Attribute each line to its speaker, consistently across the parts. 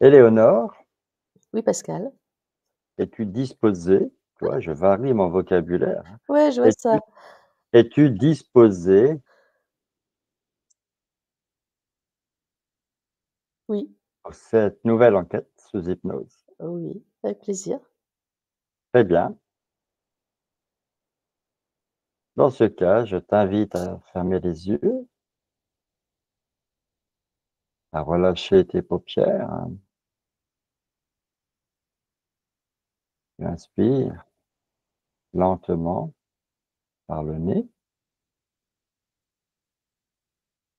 Speaker 1: Éléonore,
Speaker 2: Oui, Pascal.
Speaker 1: es-tu disposée, tu vois, je varie mon vocabulaire, hein.
Speaker 2: Ouais, je vois
Speaker 1: Es-tu
Speaker 2: ça.
Speaker 1: es-tu disposée
Speaker 2: Oui,
Speaker 1: pour cette nouvelle enquête sous hypnose?
Speaker 2: oui, avec plaisir.
Speaker 1: Très bien. Dans ce cas, je t'invite à fermer les yeux, à relâcher tes paupières, hein. Tu inspires lentement par le nez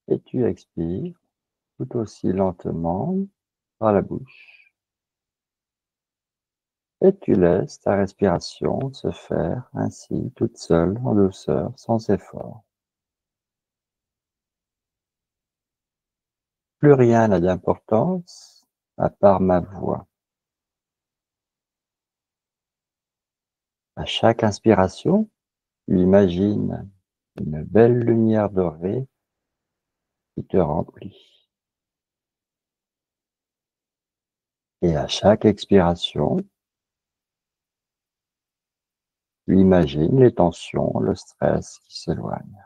Speaker 1: et tu expires tout aussi lentement par la bouche. Et tu laisses ta respiration se faire ainsi, toute seule, en douceur, sans effort. Plus rien n'a d'importance à part ma voix. À chaque inspiration, tu imagines une belle lumière dorée qui te remplit. Et à chaque expiration, tu imagines les tensions, le stress qui s'éloignent.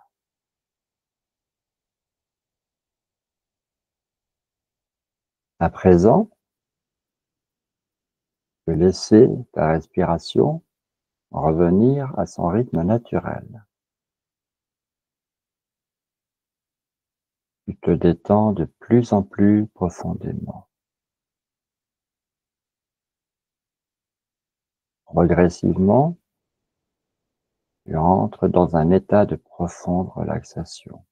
Speaker 1: À présent, tu peux laisser ta respiration revenir à son rythme naturel. Tu te détends de plus en plus profondément. Progressivement, tu entres dans un état de profonde relaxation.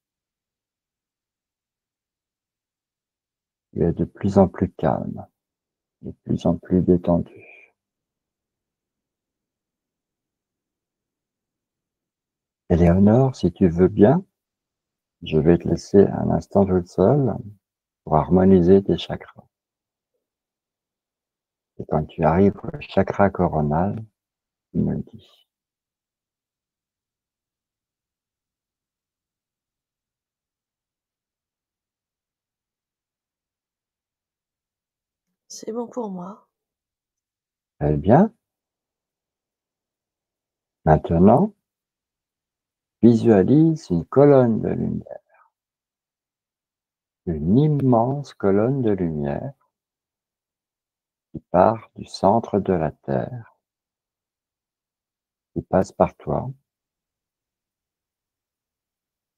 Speaker 1: Tu es de plus en plus calme, de plus en plus détendu. Éléonore, si tu veux bien, je vais te laisser un instant toute seule pour harmoniser tes chakras. Et quand tu arrives au chakra coronal, tu me le dis.
Speaker 2: C'est bon pour moi.
Speaker 1: Très bien. Maintenant, visualise une colonne de lumière, une immense colonne de lumière qui part du centre de la Terre, qui passe par toi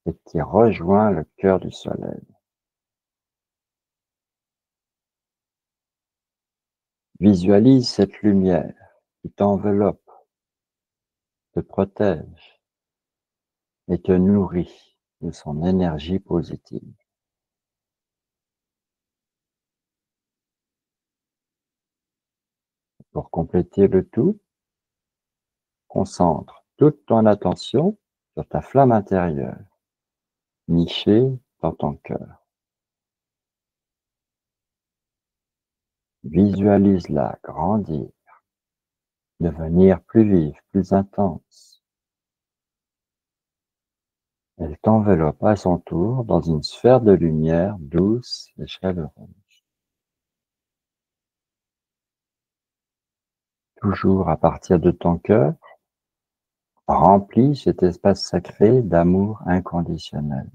Speaker 1: et qui rejoint le cœur du Soleil. Visualise cette lumière qui t'enveloppe, te protège et te nourrit de son énergie positive. Pour compléter le tout, concentre toute ton attention sur ta flamme intérieure, nichée dans ton cœur. Visualise-la grandir, devenir plus vive, plus intense. Elle t'enveloppe à son tour dans une sphère de lumière douce et chaleureuse. Toujours à partir de ton cœur, remplis cet espace sacré d'amour inconditionnel.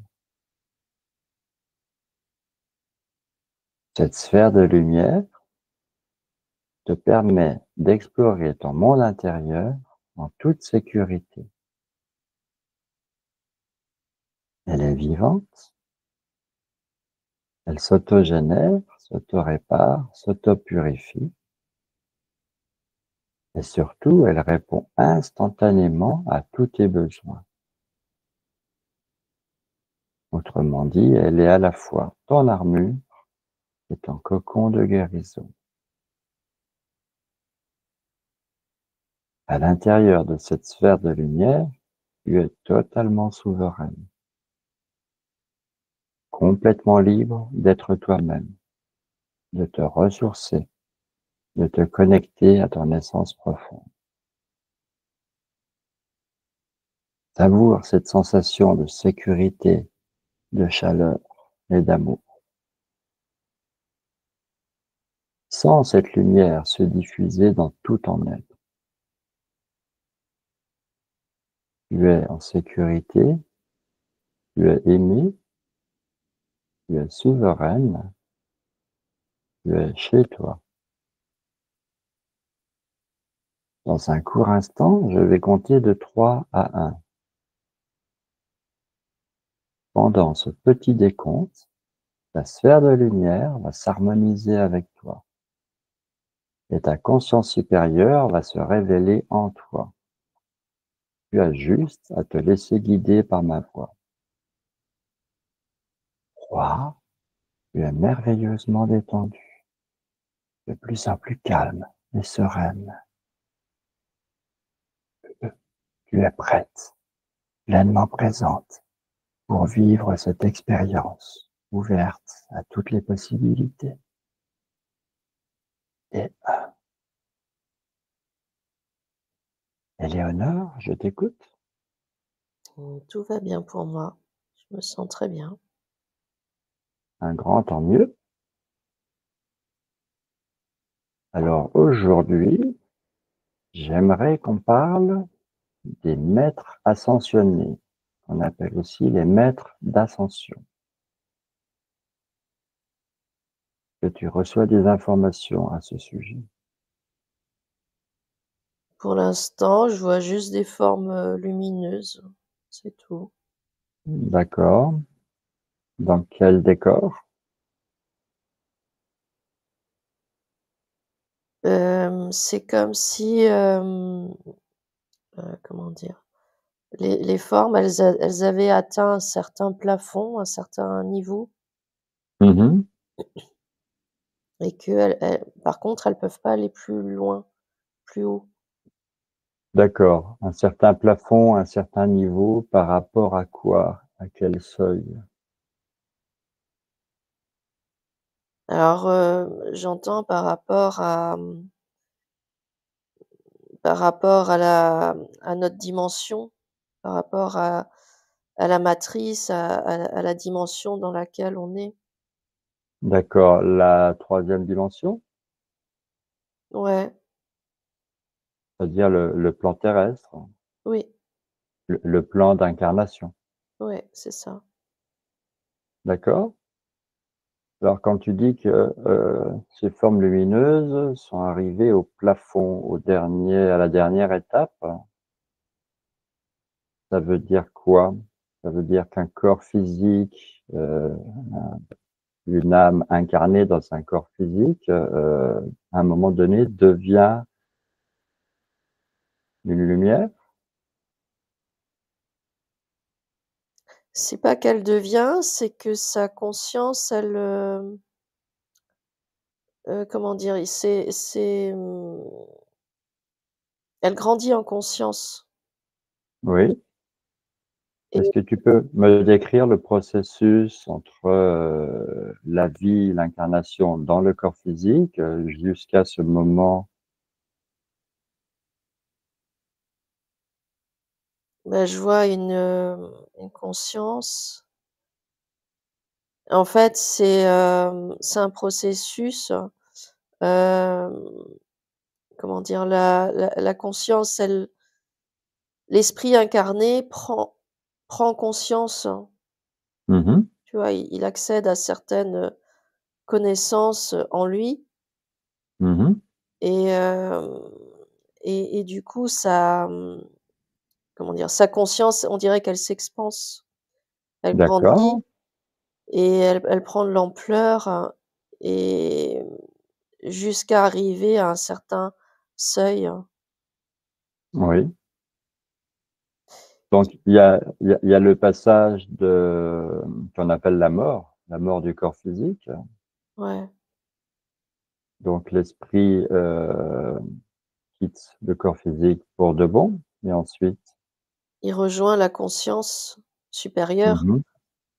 Speaker 1: Cette sphère de lumière te permet d'explorer ton monde intérieur en toute sécurité. Elle est vivante, elle s'autogénère, s'auto-répare, s'auto-purifie et surtout elle répond instantanément à tous tes besoins. Autrement dit, elle est à la fois ton armure et ton cocon de guérison. À l'intérieur de cette sphère de lumière, tu es totalement souveraine, complètement libre d'être toi-même, de te ressourcer, de te connecter à ton essence profonde. Savoure cette sensation de sécurité, de chaleur et d'amour. Sens cette lumière se diffuser dans tout ton être. Tu es en sécurité, tu es aimé, tu es souveraine, tu es chez toi. Dans un court instant, je vais compter de 3 à 1. Pendant ce petit décompte, la sphère de lumière va s'harmoniser avec toi et ta conscience supérieure va se révéler en toi. Tu as juste à te laisser guider par ma voix. 3, tu es merveilleusement détendu, de plus en plus calme et sereine. Tu es prête, pleinement présente pour vivre cette expérience ouverte à toutes les possibilités. Et Éléonore, je t'écoute.
Speaker 2: Tout va bien pour moi. Je me sens très bien.
Speaker 1: Un grand tant mieux. Alors aujourd'hui, j'aimerais qu'on parle des maîtres ascensionnés, qu'on appelle aussi les maîtres d'ascension. Que tu reçois des informations à ce sujet.
Speaker 2: Pour l'instant, je vois juste des formes, lumineuses, c'est tout.
Speaker 1: D'accord. Dans quel décor?
Speaker 2: C'est comme si, comment dire? Les formes, elles avaient atteint un certain plafond, un certain niveau
Speaker 1: Mmh.
Speaker 2: et qu'elles par contre, elles peuvent pas aller plus loin, plus haut.
Speaker 1: D'accord. Un certain plafond, un certain niveau par rapport à quoi? À quel seuil?
Speaker 2: Alors, j'entends par rapport à notre dimension, par rapport à la matrice, à la dimension dans laquelle on est.
Speaker 1: D'accord. La troisième dimension?
Speaker 2: Ouais,
Speaker 1: C'est-à-dire le plan terrestre,
Speaker 2: oui,
Speaker 1: le plan d'incarnation.
Speaker 2: ouais, c'est ça.
Speaker 1: D'accord? Alors quand tu dis que, ces formes lumineuses sont arrivées au plafond, à la dernière étape, ça veut dire quoi? Ça veut dire qu'un corps physique, une âme incarnée dans un corps physique, à un moment donné devient une lumière?
Speaker 2: C'est pas qu'elle devient, c'est que sa conscience, comment dire? Elle grandit en conscience
Speaker 1: Oui. Est-ce
Speaker 2: et
Speaker 1: que tu peux me décrire le processus entre, la vie, l'incarnation dans le corps physique, jusqu'à ce moment?
Speaker 2: bah, je vois une conscience. En fait, c'est un processus, hem, comment dire? La conscience, l'esprit incarné prend conscience,
Speaker 1: Mmh mh.
Speaker 2: tu vois? Il accède à certaines connaissances en lui
Speaker 1: Mmh mh.
Speaker 2: et hem et du coup, comment dire? Sa conscience, on dirait qu'elle s'expanse. Elle
Speaker 1: D'accord,
Speaker 2: grandit et elle prend de l'ampleur et jusqu'à arriver à un certain seuil.
Speaker 1: oui. Donc il y a le passage qu'on appelle la mort du corps physique.
Speaker 2: Ouais,
Speaker 1: Donc l'esprit, quitte le corps physique pour de bon et ensuite
Speaker 2: il rejoint la conscience
Speaker 1: mmh
Speaker 2: supérieure
Speaker 1: mh.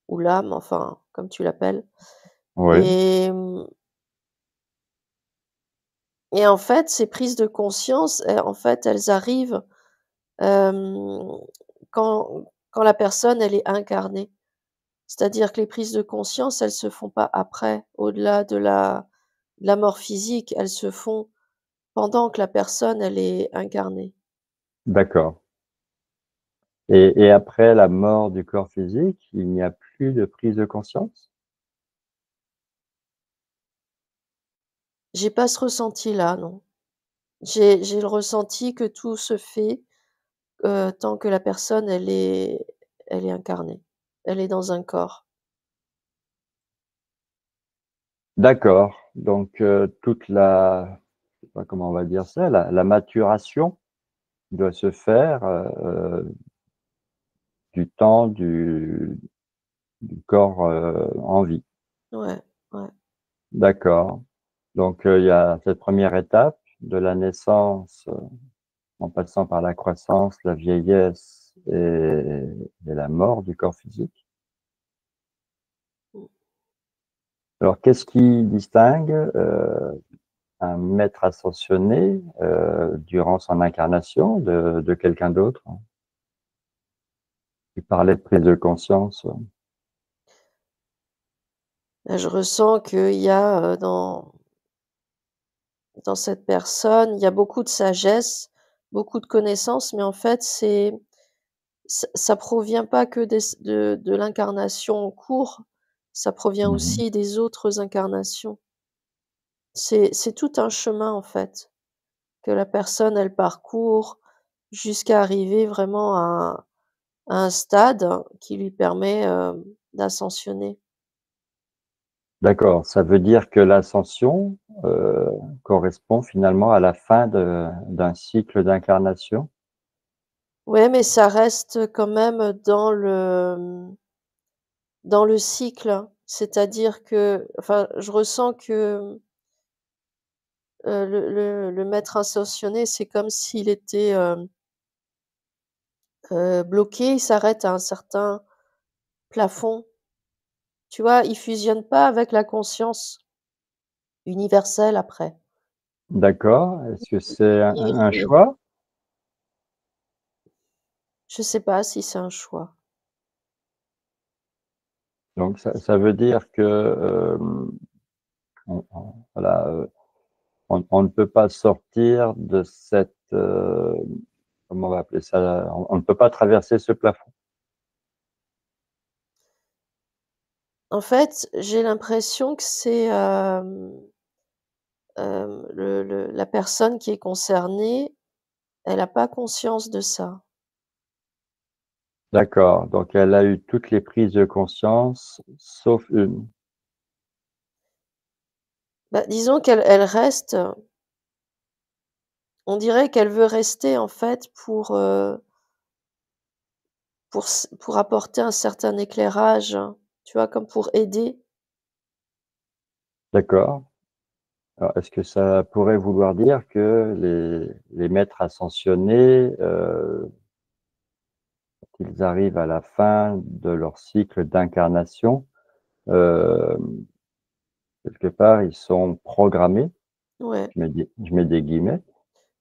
Speaker 2: ou l'âme, enfin, comme tu l'appelles
Speaker 1: Oui.
Speaker 2: et et en fait, ces prises de conscience, en fait, elles arrivent, hem, quand la personne, elle est incarnée. C'est-à-dire que les prises de conscience, elles se font pas après, au-delà de la la mort physique, elles se font pendant que la personne, elle est incarnée.
Speaker 1: D'accord. Et après la mort du corps physique, il n'y a plus de prise de conscience?
Speaker 2: J'ai pas ce ressenti-là, non. J'ai le ressenti que tout se fait, tant que la personne, elle est incarnée. Elle est dans un corps.
Speaker 1: D'accord, donc toute la je sais pas comment on va dire ça, la maturation doit se faire, du temps du corps, en vie.
Speaker 2: Ouais, ouais.
Speaker 1: D'accord, donc il y a cette première étape de la naissance, en passant par la croissance, la vieillesse et la mort du corps physique.
Speaker 2: Mmh.
Speaker 1: Alors qu'est-ce qui distingue, un maître ascensionné, durant son incarnation de quelqu'un d'autre? Tu parlais de prise de conscience.
Speaker 2: Bah, je ressens qu'il y a, dans cette personne, il y a beaucoup de sagesse, beaucoup de connaissances, mais en fait, ça provient pas que de l'incarnation en cours, ça provient
Speaker 1: Mmh.
Speaker 2: aussi des autres incarnations. C'est tout un chemin, en fait, que la personne, elle parcourt jusqu'à arriver vraiment à un stade qui lui permet, d'ascensionner.
Speaker 1: D'accord, ça veut dire que l'ascension, correspond finalement à la fin d'un cycle d'incarnation?
Speaker 2: Ouais, mais ça reste quand même dans le cycle, hein. C'est-à-dire que enfin, je ressens que, le maître ascensionné, c'est comme s'il était, bloqué, il s'arrête à un certain plafond. Tu vois? Il fusionne pas avec la conscience universelle après.
Speaker 1: D'accord, est-ce que c'est un
Speaker 2: Il
Speaker 1: choix?
Speaker 2: je sais pas si c'est un choix.
Speaker 1: Donc ça veut dire que, on voilà, on ne peut pas sortir de cette, comment on va appeler ça? On ne peut pas traverser ce plafond?
Speaker 2: En fait, j'ai l'impression que c'est, la personne qui est concernée, elle a pas conscience de ça.
Speaker 1: D'accord, donc elle a eu toutes les prises de conscience sauf une.
Speaker 2: Bah, disons qu'elle reste, on dirait qu'elle veut rester en fait pour apporter un certain éclairage, hein, tu vois? Comme pour aider.
Speaker 1: D'accord. Alors est-ce que ça pourrait vouloir dire que les maîtres ascensionnés, qu'ils arrivent à la fin de leur cycle d'incarnation, hem, quelque part, ils sont programmés,
Speaker 2: Ouais,
Speaker 1: je mets des guillemets,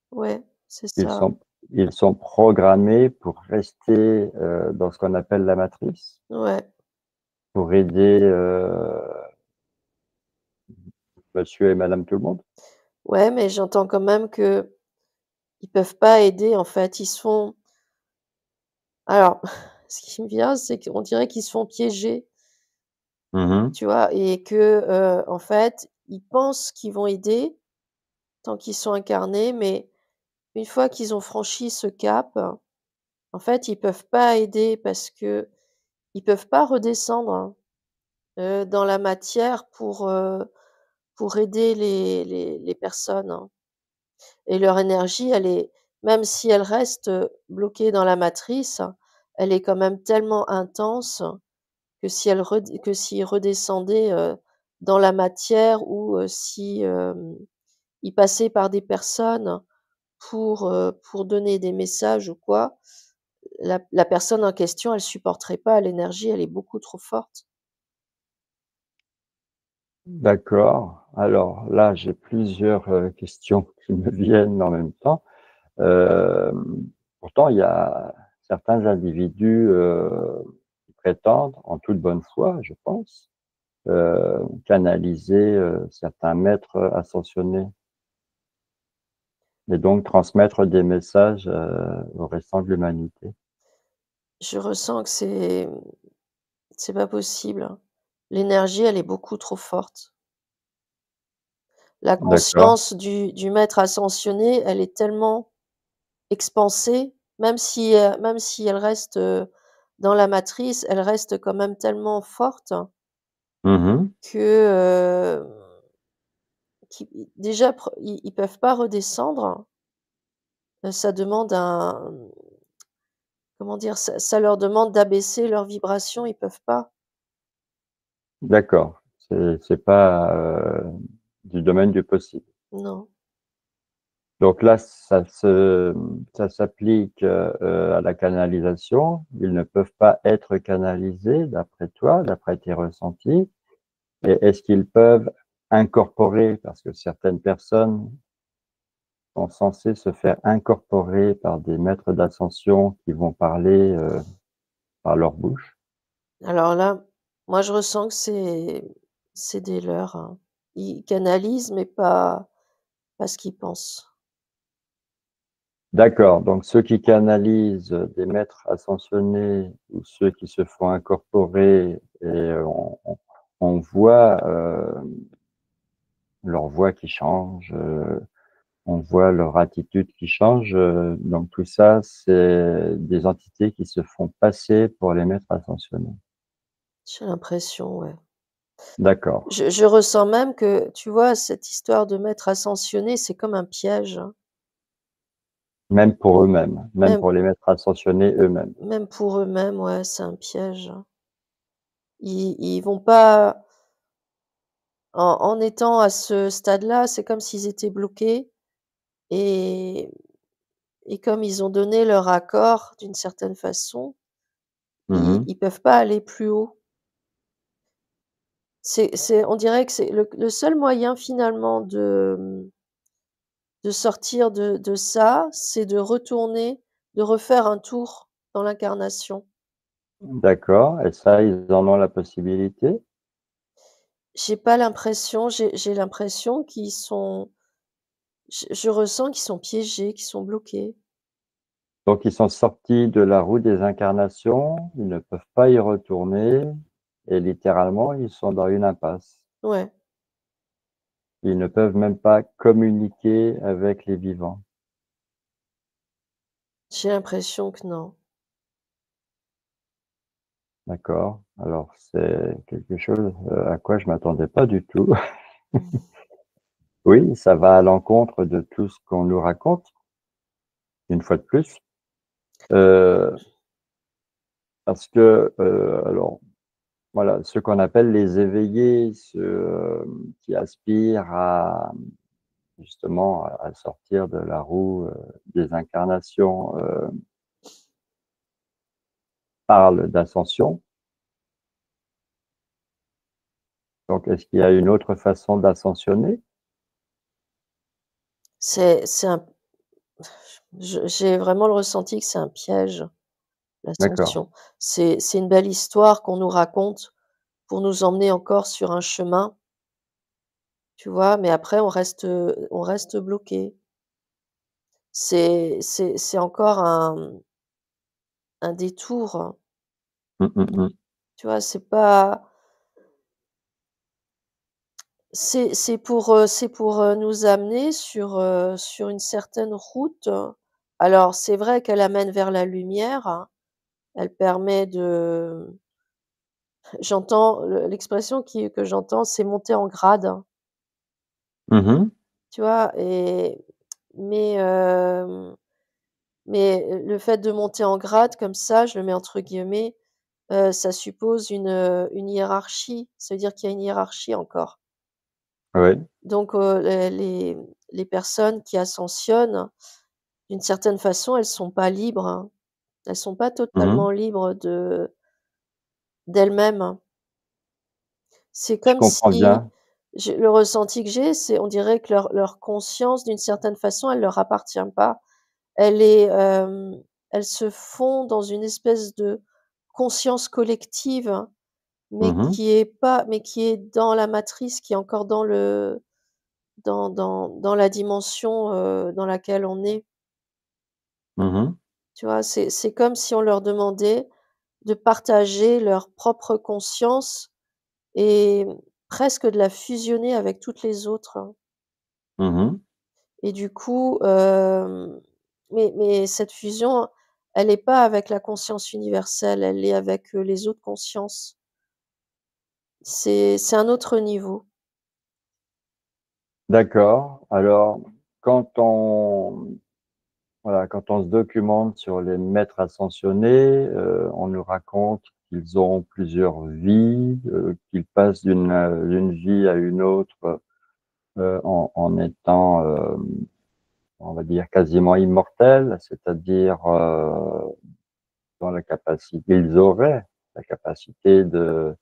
Speaker 2: ouais, c'est
Speaker 1: ils
Speaker 2: ça.
Speaker 1: sont ils sont programmés pour rester, dans ce qu'on appelle la matrice,
Speaker 2: Ouais,
Speaker 1: pour aider, monsieur et madame tout le monde?
Speaker 2: ouais, mais j'entends quand même qu'ils peuvent pas aider en fait. Ils se font alors ce qui me vient, c'est qu'on dirait qu'ils se font piéger,
Speaker 1: Mmh.
Speaker 2: tu vois? Et que, en fait, ils pensent qu'ils vont aider tant qu'ils sont incarnés, mais une fois qu'ils ont franchi ce cap, en fait, ils peuvent pas aider parce qu'ils peuvent pas redescendre, dans la matière pour aider les personnes, hein. Et leur énergie, elle est même si elle reste, bloquée dans la matrice, elle est quand même tellement intense que si elle red que s'ils redescendaient, dans la matière ou, si, ils passaient par des personnes pour donner des messages ou quoi, la personne en question, elle supporterait pas, l'énergie, elle est beaucoup trop forte.
Speaker 1: D'accord. Alors là, j'ai plusieurs, questions qui me viennent en même temps. Pourtant, il y a certains individus, qui prétendent, en toute bonne foi, je pense, canaliser certains maîtres ascensionnés et donc transmettre des messages au restant de l'humanité.
Speaker 2: Je ressens que c'est pas possible, hein. L'énergie, elle est beaucoup trop forte. La
Speaker 1: D'accord.
Speaker 2: conscience du maître ascensionné, elle est tellement expansée, même si elle reste, dans la matrice, elle reste quand même tellement forte
Speaker 1: Mmh.
Speaker 2: que, déjà ils peuvent pas redescendre. Ça demande un comment dire? Ça leur demande d'abaisser leur vibration, ils peuvent pas.
Speaker 1: D'accord. C'est pas, du domaine du possible.
Speaker 2: Non.
Speaker 1: Donc là, ça s'applique, à la canalisation. Ils ne peuvent pas être canalisés d'après toi, d'après tes ressentis. Et est-ce qu'ils peuvent incorporer, parce que certaines personnes sont censées se faire incorporer par des maîtres d'ascension qui vont parler, par leur bouche?
Speaker 2: Alors là, moi je ressens que c'est des leurres, hein. Ils canalisent mais pas ce qu'ils pensent.
Speaker 1: D'accord, donc ceux qui canalisent, des maîtres ascensionnés ou ceux qui se font incorporer et on voit, leur voix qui change, on voit leur attitude qui change, donc tout ça, c'est des entités qui se font passer pour les maîtres ascensionnés.
Speaker 2: J'ai l'impression, ouais.
Speaker 1: D'accord,
Speaker 2: Je ressens même que, tu vois, cette histoire de maître ascensionné, c'est comme un piège, hein.
Speaker 1: même pour eux-mêmes, même
Speaker 2: Même
Speaker 1: pour les maîtres ascensionnés eux-mêmes.
Speaker 2: même pour eux-mêmes, ouais, c'est un piège, hein. Ils vont pas en étant à ce stade-là, c'est comme s'ils étaient bloqués et comme ils ont donné leur accord d'une certaine façon,
Speaker 1: Mmh.
Speaker 2: ils peuvent pas aller plus haut. On dirait que c'est le seul moyen finalement de sortir de ça, c'est de retourner, de refaire un tour dans l'incarnation.
Speaker 1: D'accord, et ça, ils en ont la possibilité?
Speaker 2: J'ai pas l'impression, j'ai l'impression qu'ils sont je ressens qu'ils sont piégés, qu'ils sont bloqués.
Speaker 1: Donc ils sont sortis de la roue des incarnations, ils ne peuvent pas y retourner et littéralement, ils sont dans une impasse.
Speaker 2: Ouais,
Speaker 1: Ils ne peuvent même pas communiquer avec les vivants.
Speaker 2: j'ai l'impression que non.
Speaker 1: D'accord. Alors c'est quelque chose, à quoi je m'attendais pas du tout. Oui, ça va à l'encontre de tout ce qu'on nous raconte, une fois de plus, heu, parce que, alors voilà, ceux qu'on appelle les éveillés, ceux, qui aspirent à justement à sortir de la roue, des incarnations, parlent d'ascension. Donc est-ce qu'il y a une autre façon d'ascensionner?
Speaker 2: C'est un j'ai vraiment le ressenti que c'est un piège,
Speaker 1: D'accord.
Speaker 2: l'ascension. C'est une belle histoire qu'on nous raconte pour nous emmener encore sur un chemin, tu vois? Mais après on reste bloqué. C'est encore un détour,
Speaker 1: Mmh, mmh mh.
Speaker 2: tu vois? C'est pour, nous amener sur une certaine route. Alors c'est vrai qu'elle amène vers la lumière, hein. Elle permet de j'entends l'expression que j'entends, c'est monter en grade, hein,
Speaker 1: Mmh.
Speaker 2: tu vois? Mais le fait de monter en grade comme ça, je le mets entre guillemets, ça suppose une hiérarchie. Ça veut dire qu'il y a une hiérarchie encore.
Speaker 1: Oui.
Speaker 2: Donc les personnes qui ascensionnent, d'une certaine façon, elles sont pas libres, hein. Elles sont pas
Speaker 1: Mmh.
Speaker 2: totalement libres d'elles-mêmes, hein. C'est
Speaker 1: Je
Speaker 2: comme
Speaker 1: comprends
Speaker 2: si
Speaker 1: bien.
Speaker 2: le ressenti que j'ai, c'est on dirait que leur conscience, d'une certaine façon, elle leur appartient pas. Elle est, elles se font dans une espèce de conscience collective, hein,
Speaker 1: Mmh.
Speaker 2: qui est dans la matrice, qui est encore dans le dans la dimension, dans laquelle on est.
Speaker 1: Mmh.
Speaker 2: Tu vois? C'est comme si on leur demandait de partager leur propre conscience et presque de la fusionner avec toutes les autres.
Speaker 1: Mmh.
Speaker 2: Et du coup, mais cette fusion, elle est pas avec la conscience universelle, elle est avec, les autres consciences. C'est un autre niveau.
Speaker 1: D'accord. Alors, quand on voilà, quand on se documente sur les maîtres ascensionnés, on nous raconte qu'ils ont plusieurs vies, qu'ils passent d'une vie à une autre, en étant, on va dire quasiment immortels, c'est-à-dire, dans la capacité ils auraient la capacité de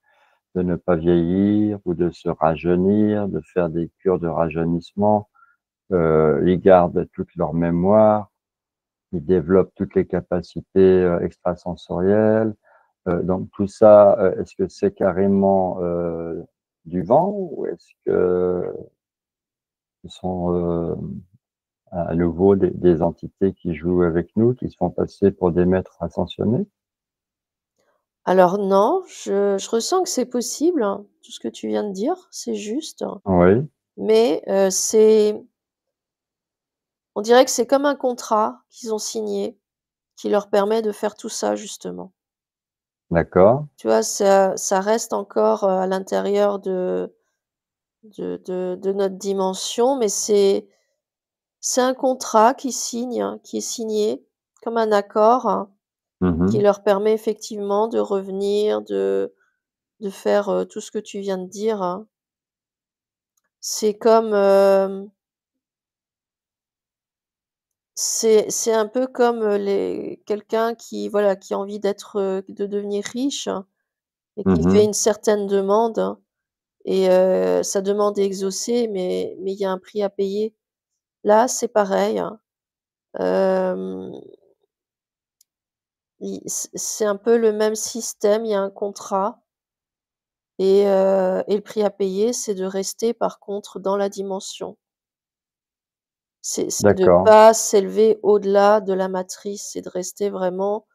Speaker 1: ne pas vieillir ou de se rajeunir, de faire des cures de rajeunissement. Ils gardent toute leur mémoire, ils développent toutes les capacités, extrasensorielles. Donc tout ça, est-ce que c'est carrément, du vent ou est-ce que ce sont, à nouveau des entités qui jouent avec nous, qui se font passer pour des maîtres ascensionnés?
Speaker 2: Alors non, je ressens que c'est possible, hein, tout ce que tu viens de dire, c'est juste,
Speaker 1: Oui,
Speaker 2: mais c'est on dirait que c'est comme un contrat qu'ils ont signé, qui leur permet de faire tout ça justement.
Speaker 1: d'accord.
Speaker 2: Tu vois? Ça reste encore, à l'intérieur de notre dimension, mais c'est un contrat qu'ils signent, hein, qui est signé comme un accord, hein, qui
Speaker 1: Mmh.
Speaker 2: leur permet effectivement de revenir, de faire, tout ce que tu viens de dire, hein. C'est comme, c'est un peu comme, les quelqu'un qui, voilà, qui a envie de devenir riche, hein, et qui fait
Speaker 1: Mmh.
Speaker 2: une certaine demande, hein, et sa demande est exaucée, mais il y a un prix à payer. Là, c'est pareil, hein. Hem, i c'est un peu le même système, il y a un contrat et le prix à payer, c'est de rester par contre dans la dimension. C'est de
Speaker 1: D'accord.
Speaker 2: pas s'élever au-delà de la matrice, c'est de rester vraiment,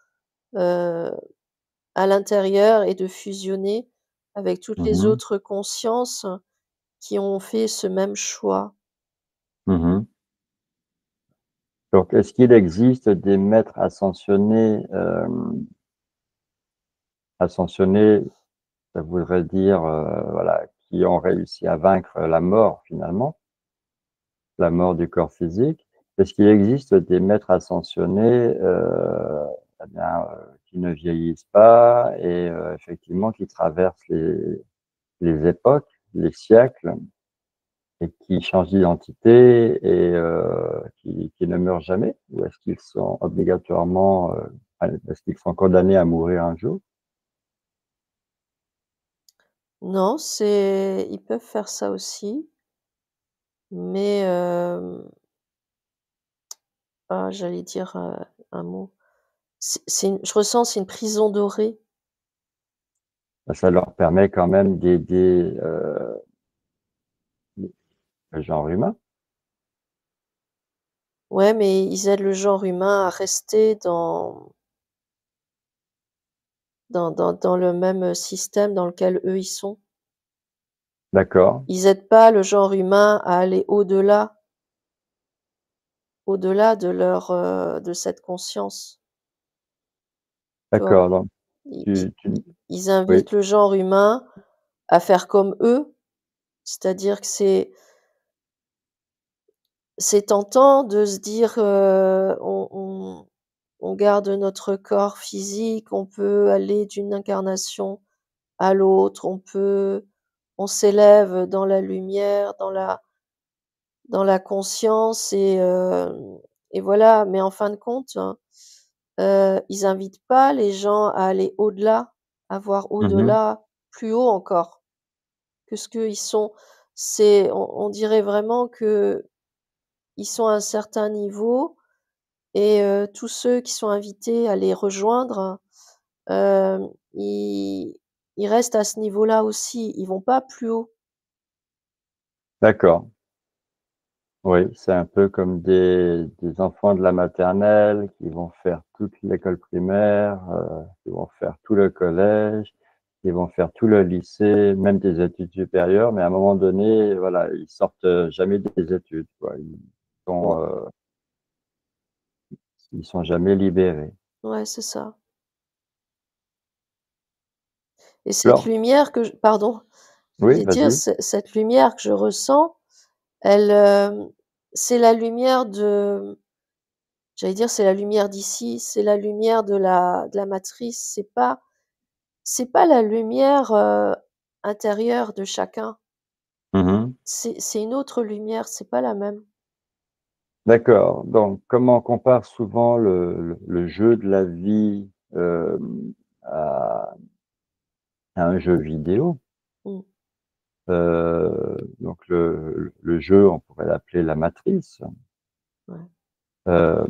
Speaker 2: heu, à l'intérieur et de fusionner avec toutes les
Speaker 1: Mmh.
Speaker 2: autres consciences qui ont fait ce même choix.
Speaker 1: Mmh. Donc est-ce qu'il existe des maîtres ascensionnés, ascensionnés, ça voudrait dire, voilà, qui ont réussi à vaincre la mort finalement, la mort du corps physique? Est-ce qu'il existe des maîtres ascensionnés, eh bien, qui ne vieillissent pas et effectivement qui traversent les époques, les siècles et qui changent d'identité et qui ne meurent jamais? Ou est-ce qu'ils sont obligatoirement, est-ce qu'ils sont condamnés à mourir un jour?
Speaker 2: Non, c'est ils peuvent faire ça aussi, mais j'allais dire, un mot. C'est une je ressens, c'est une prison dorée.
Speaker 1: Bah, ça leur permet quand même d'aider, le genre humain.
Speaker 2: Ouais, mais ils aident le genre humain à rester dans le même système dans lequel eux, ils sont.
Speaker 1: D'accord,
Speaker 2: Ils aident pas le genre humain à aller au-delà de leur, de cette conscience, tu vois?
Speaker 1: d'accord, donc
Speaker 2: Ils ils
Speaker 1: tu
Speaker 2: ils
Speaker 1: oui.
Speaker 2: invitent le genre humain à faire comme eux, c'est-à-dire que c'est tentant de se dire, on garde notre corps physique, on peut aller d'une incarnation à l'autre, on s'élève dans la lumière, dans la conscience et voilà. Mais en fin de compte, ils invitent pas les gens à aller au-delà, à voir
Speaker 1: Mmh.
Speaker 2: au-delà, plus haut encore que ce qu'ils sont. On dirait vraiment qu'ils sont à un certain niveau et tous ceux qui sont invités à les rejoindre, ils ils restent à ce niveau-là aussi, ils vont pas plus haut.
Speaker 1: D'accord. Oui, c'est un peu comme des enfants de la maternelle qui vont faire toute l'école primaire, qui vont faire tout le collège, qui vont faire tout le lycée, même des études supérieures, mais à un moment donné, voilà, ils sortent jamais des études, quoi. Sont,
Speaker 2: Ou
Speaker 1: euh, ils sont jamais libérés.
Speaker 2: ouais, c'est ça. Et cette
Speaker 1: Alors,
Speaker 2: lumière que je pardon, je
Speaker 1: oui,
Speaker 2: voulais dire,
Speaker 1: vas-y.
Speaker 2: cette lumière que je ressens, elle, c'est la lumière de j'allais dire c'est la lumière d'ici, c'est la lumière de la matrice, c'est pas la lumière, intérieure de chacun.
Speaker 1: Mhm.
Speaker 2: C'est une autre lumière, c'est pas la même.
Speaker 1: D'accord. Donc, comme on compare souvent le jeu de la vie à, à un jeu vidéo,
Speaker 2: Mmh,
Speaker 1: donc le jeu, on pourrait l'appeler la matrice.
Speaker 2: ouais.
Speaker 1: Euh,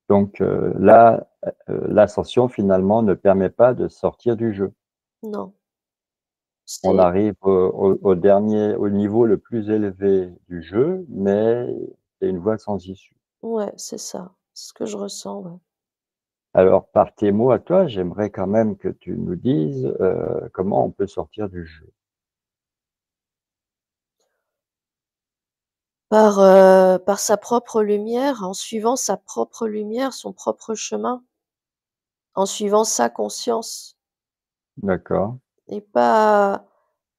Speaker 1: donc là, l'ascension finalement ne permet pas de sortir du jeu.
Speaker 2: Non,
Speaker 1: On
Speaker 2: c'est
Speaker 1: arrive au dernier, au niveau le plus élevé du jeu, mais c'est une voie sans issue.
Speaker 2: ouais, c'est ça, c'est ce que je ressens, ouais.
Speaker 1: Alors, par tes mots à toi, j'aimerais quand même que tu nous dises comment on peut sortir du jeu.
Speaker 2: Par sa propre lumière, en suivant sa propre lumière, son propre chemin, en suivant sa conscience
Speaker 1: D'accord.
Speaker 2: et pas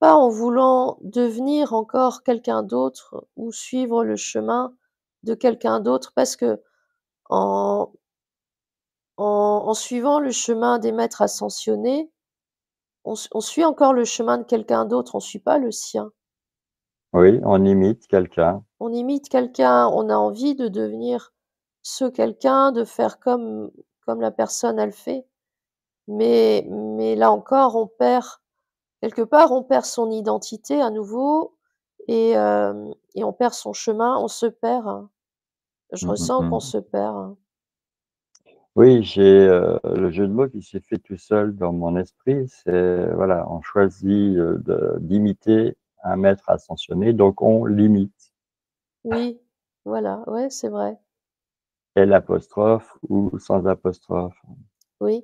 Speaker 2: en voulant devenir encore quelqu'un d'autre ou suivre le chemin de quelqu'un d'autre parce que en en suivant le chemin des maîtres ascensionnés, on suit encore le chemin de quelqu'un d'autre, on suit pas le sien.
Speaker 1: Oui, on imite quelqu'un.
Speaker 2: On imite quelqu'un, on a envie de devenir ce quelqu'un, de faire comme la personne elle fait, mais là encore on perd quelque part on perd son identité à nouveau et on perd son chemin, on se perd, hein. Je
Speaker 1: Mmh, mmh,
Speaker 2: ressens qu'on
Speaker 1: mmh.
Speaker 2: se perd, hein.
Speaker 1: Oui, j'ai le jeu de mots qui s'est fait tout seul dans mon esprit, c'est voilà, on choisit d'imiter un maître ascensionné, donc on l'imite.
Speaker 2: Oui, voilà, ouais, c'est vrai.
Speaker 1: L apostrophe ou sans apostrophe.
Speaker 2: Oui.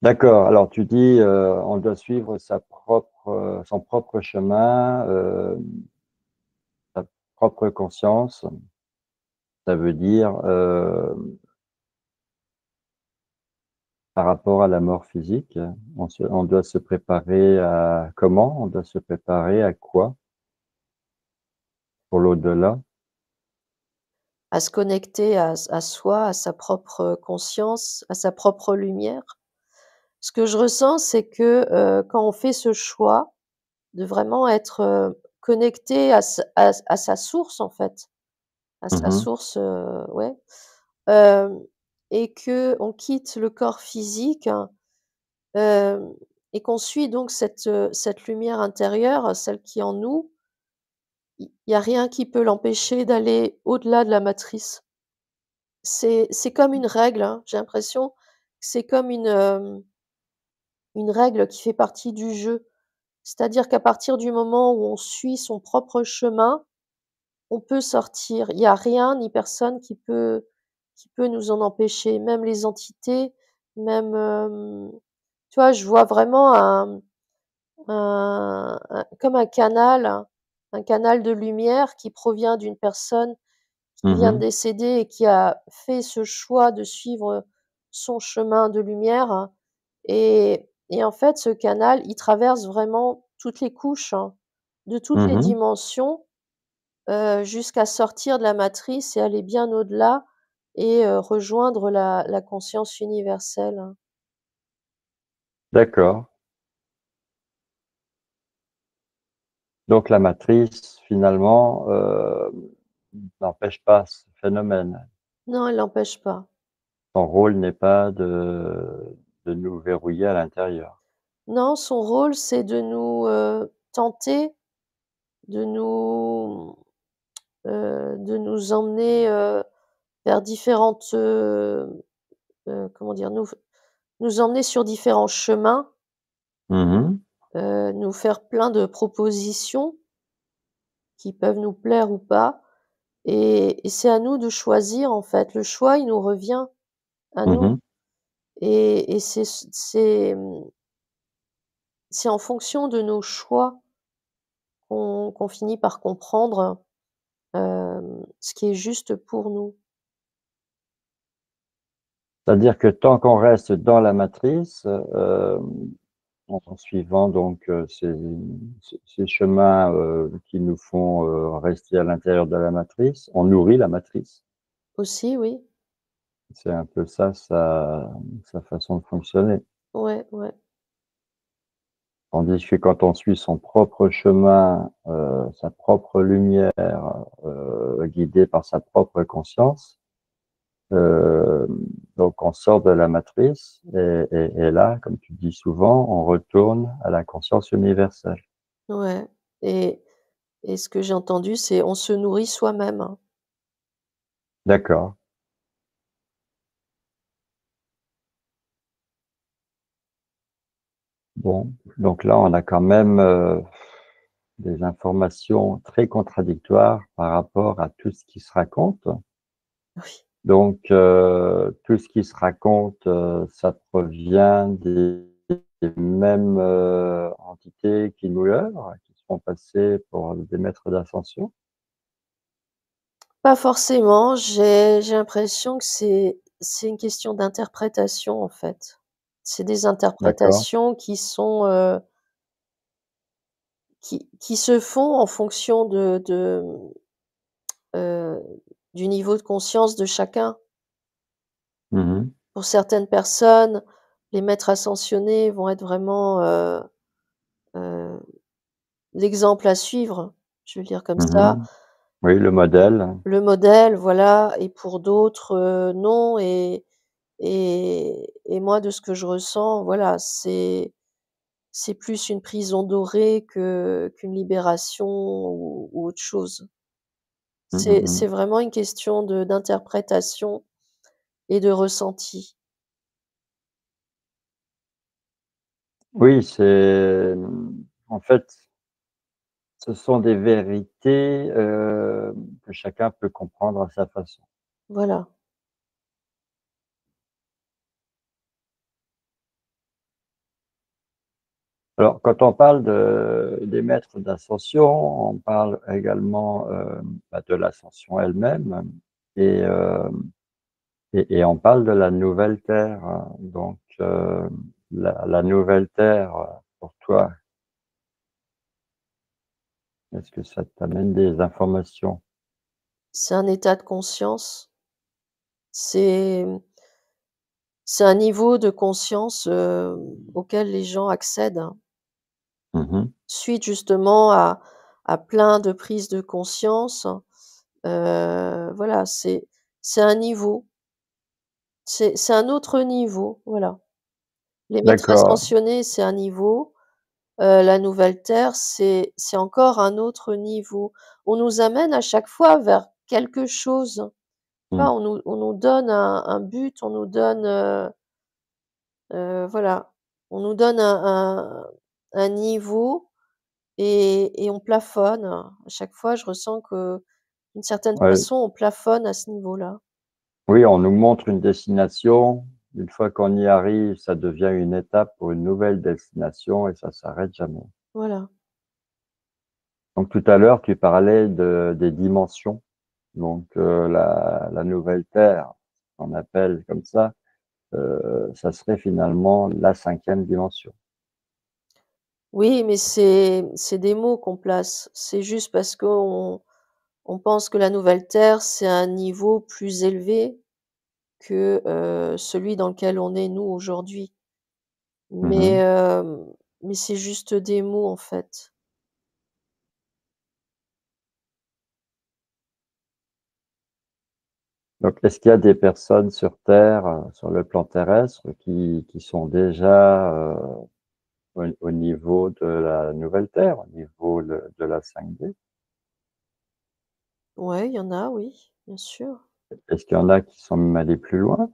Speaker 1: D'accord, alors tu dis on doit suivre son propre chemin, sa propre conscience. Ça veut dire par rapport à la mort physique, on doit se préparer à comment? On doit se préparer à quoi pour l'au-delà?
Speaker 2: À se connecter à soi, à sa propre conscience, à sa propre lumière. Ce que je ressens, c'est que, quand on fait ce choix de vraiment être, connecté à sa source, en fait, à sa
Speaker 1: Mmh.
Speaker 2: source, ouais, hem et qu'on quitte le corps physique, hem et qu'on suit donc cette lumière intérieure, celle qui est en nous, il y a rien qui peut l'empêcher d'aller au-delà de la matrice. C'est comme une règle, hein, j'ai l'impression que c'est comme une règle qui fait partie du jeu. C'est-à-dire qu'à partir du moment où on suit son propre chemin, on peut sortir. Il y a rien ni personne qui peut nous en empêcher, même les entités, même, tu vois? Je vois vraiment un comme un canal de lumière qui provient d'une personne qui vient de
Speaker 1: Mmh.
Speaker 2: décéder et qui a fait ce choix de suivre son chemin de lumière et en fait, ce canal, il traverse vraiment toutes les couches, hein, de toutes les
Speaker 1: Mmh.
Speaker 2: dimensions, jusqu'à sortir de la matrice et aller bien au-delà et rejoindre la conscience universelle, hein.
Speaker 1: D'accord. Donc la matrice finalement, n'empêche pas ce phénomène.
Speaker 2: Non, elle l'empêche pas.
Speaker 1: Son rôle n'est pas de nous verrouiller à l'intérieur.
Speaker 2: Non, son rôle, c'est de nous, tenter, de nous, de nous emmener, vers différentes, comment dire? Nous emmener sur différents chemins,
Speaker 1: Mmh.
Speaker 2: nous faire plein de propositions qui peuvent nous plaire ou pas et c'est à nous de choisir, en fait. Le choix, il nous revient à nous
Speaker 1: Mmh.
Speaker 2: et c'est en fonction de nos choix qu'on finit par comprendre, ce qui est juste pour nous.
Speaker 1: C'est-à-dire que tant qu'on reste dans la matrice, en suivant donc, ces chemins, qui nous font, rester à l'intérieur de la matrice, on nourrit la matrice.
Speaker 2: Aussi, oui.
Speaker 1: C'est un peu ça sa façon de fonctionner.
Speaker 2: Ouais, ouais,
Speaker 1: Tandis que quand on suit son propre chemin, sa propre lumière, guidé par sa propre conscience, hem, donc on sort de la matrice et là, comme tu dis souvent, on retourne à la conscience universelle.
Speaker 2: ouais et et ce que j'ai entendu, c'est on se nourrit soi-même, hein.
Speaker 1: D'accord. Bon, donc là, on a quand même, des informations très contradictoires par rapport à tout ce qui se raconte.
Speaker 2: Oui,
Speaker 1: Donc, tout ce qui se raconte, ça provient des mêmes, entités qui nous œuvrent, qui se font passer pour des maîtres d'ascension?
Speaker 2: pas forcément, j'ai l'impression que c'est une question d'interprétation, en fait. C'est des
Speaker 1: D'accord.
Speaker 2: interprétations qui sont, qui se font en fonction heu, du niveau de conscience de chacun.
Speaker 1: Mmh mh.
Speaker 2: Pour certaines personnes, les maîtres ascensionnés vont être vraiment, heu, l'exemple à suivre, je vais le dire comme ça.
Speaker 1: Mmh. Oui, le
Speaker 2: Et
Speaker 1: modèle.
Speaker 2: le modèle, voilà et pour d'autres, non et moi de ce que je ressens, voilà, c'est plus une prison dorée qu'une libération ou autre chose.
Speaker 1: Mmh mh
Speaker 2: C'est
Speaker 1: mh.
Speaker 2: vraiment une question d'interprétation et de ressenti.
Speaker 1: Oui, c'est, en fait, ce sont des vérités, que chacun peut comprendre à sa façon.
Speaker 2: Voilà.
Speaker 1: Alors, quand on parle des maîtres d'ascension, on parle également, bah, de l'ascension elle-même et on parle de la nouvelle terre, hein. Donc, la nouvelle terre, pour toi, est-ce que ça t'amène des informations?
Speaker 2: C'est un état de conscience. C'est, c'est un niveau de conscience, auquel les gens accèdent, hein,
Speaker 1: Mmh mh.
Speaker 2: suite justement à plein de prises de conscience. Voilà, c'est un niveau, c'est un autre niveau, voilà. Les maîtres
Speaker 1: D'accord.
Speaker 2: ascensionnés, c'est un niveau, la nouvelle terre, c'est encore un autre niveau. On nous amène à chaque fois vers quelque chose. Tu
Speaker 1: Mmh.
Speaker 2: vois, on nous donne un but, on nous donne, voilà, on nous donne un niveau et on plafonne. À chaque fois, je ressens que d'une certaine
Speaker 1: Ouais,
Speaker 2: façon, on plafonne à ce niveau-là.
Speaker 1: oui, on nous montre une destination. Une fois qu'on y arrive, ça devient une étape pour une nouvelle destination et ça s'arrête jamais.
Speaker 2: Voilà,
Speaker 1: Donc tout à l'heure, tu parlais des dimensions. Donc, la nouvelle terre, on appelle comme ça serait finalement la cinquième dimension.
Speaker 2: oui, mais c'est des mots qu'on place. C'est juste parce qu'on pense que la nouvelle terre, c'est un niveau plus élevé que, celui dans lequel on est nous aujourd'hui.
Speaker 1: Mmh
Speaker 2: Mais,
Speaker 1: mh.
Speaker 2: mais c'est juste des mots en fait.
Speaker 1: Donc est-ce qu'il y a des personnes sur terre, sur le plan terrestre qui sont déjà, au niveau de la nouvelle terre, au niveau de la 5D?
Speaker 2: Ouais, il y en a, oui, bien sûr.
Speaker 1: Est-ce qu'il y en a qui sont même allés plus loin?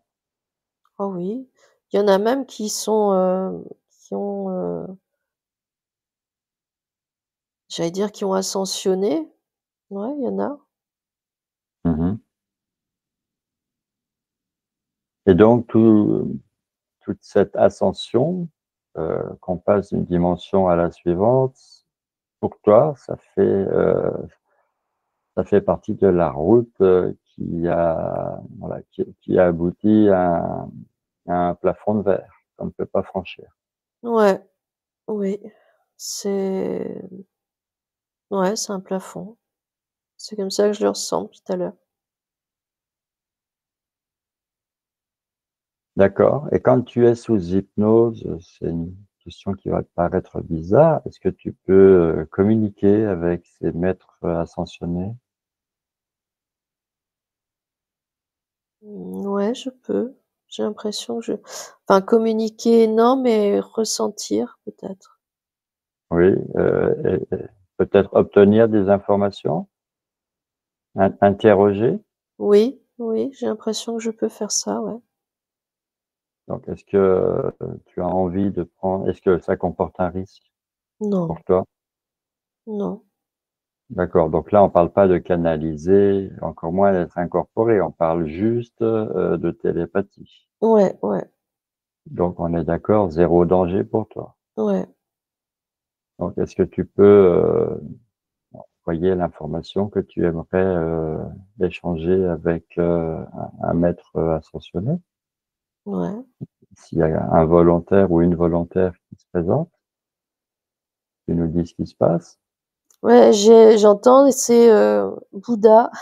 Speaker 2: Ah oui. Il y en a même qui ont, j'allais dire qui ont ascensionné. Ouais, il y en a.
Speaker 1: Mmh. Et donc toute cette ascension, qu'on passe d'une dimension à la suivante, pour toi, ça fait partie de la route, qui a voilà, qui a abouti à un plafond de verre qu'on ne peut pas franchir.
Speaker 2: Ouais, oui. C'est ouais, c'est un plafond. C'est comme ça que je le ressens tout à l'heure.
Speaker 1: D'accord, et quand tu es sous hypnose, c'est une question qui va te paraître bizarre, est-ce que tu peux, communiquer avec ces maîtres, ascensionnés?
Speaker 2: Ouais, je peux. J'ai l'impression que je enfin communiquer non, mais ressentir peut-être.
Speaker 1: Oui, et peut-être obtenir des informations? Interroger?
Speaker 2: Oui, oui, j'ai l'impression que je peux faire ça, ouais.
Speaker 1: Donc est-ce que, tu as envie de prendre est-ce que ça comporte un risque
Speaker 2: Non,
Speaker 1: pour toi?
Speaker 2: non.
Speaker 1: D'accord, donc là, on parle pas de canaliser, encore moins d'être incorporé, on parle juste, de télépathie.
Speaker 2: Ouais, ouais,
Speaker 1: Donc on est d'accord, zéro danger pour toi.
Speaker 2: ouais,
Speaker 1: Donc est-ce que tu peux, envoyer l'information que tu aimerais, échanger avec, un maître, ascensionné?
Speaker 2: ouais.
Speaker 1: S'il y a un volontaire ou une volontaire qui se présente, tu nous dis ce qui se passe.
Speaker 2: Ouais, j'entends et c'est, Bouddha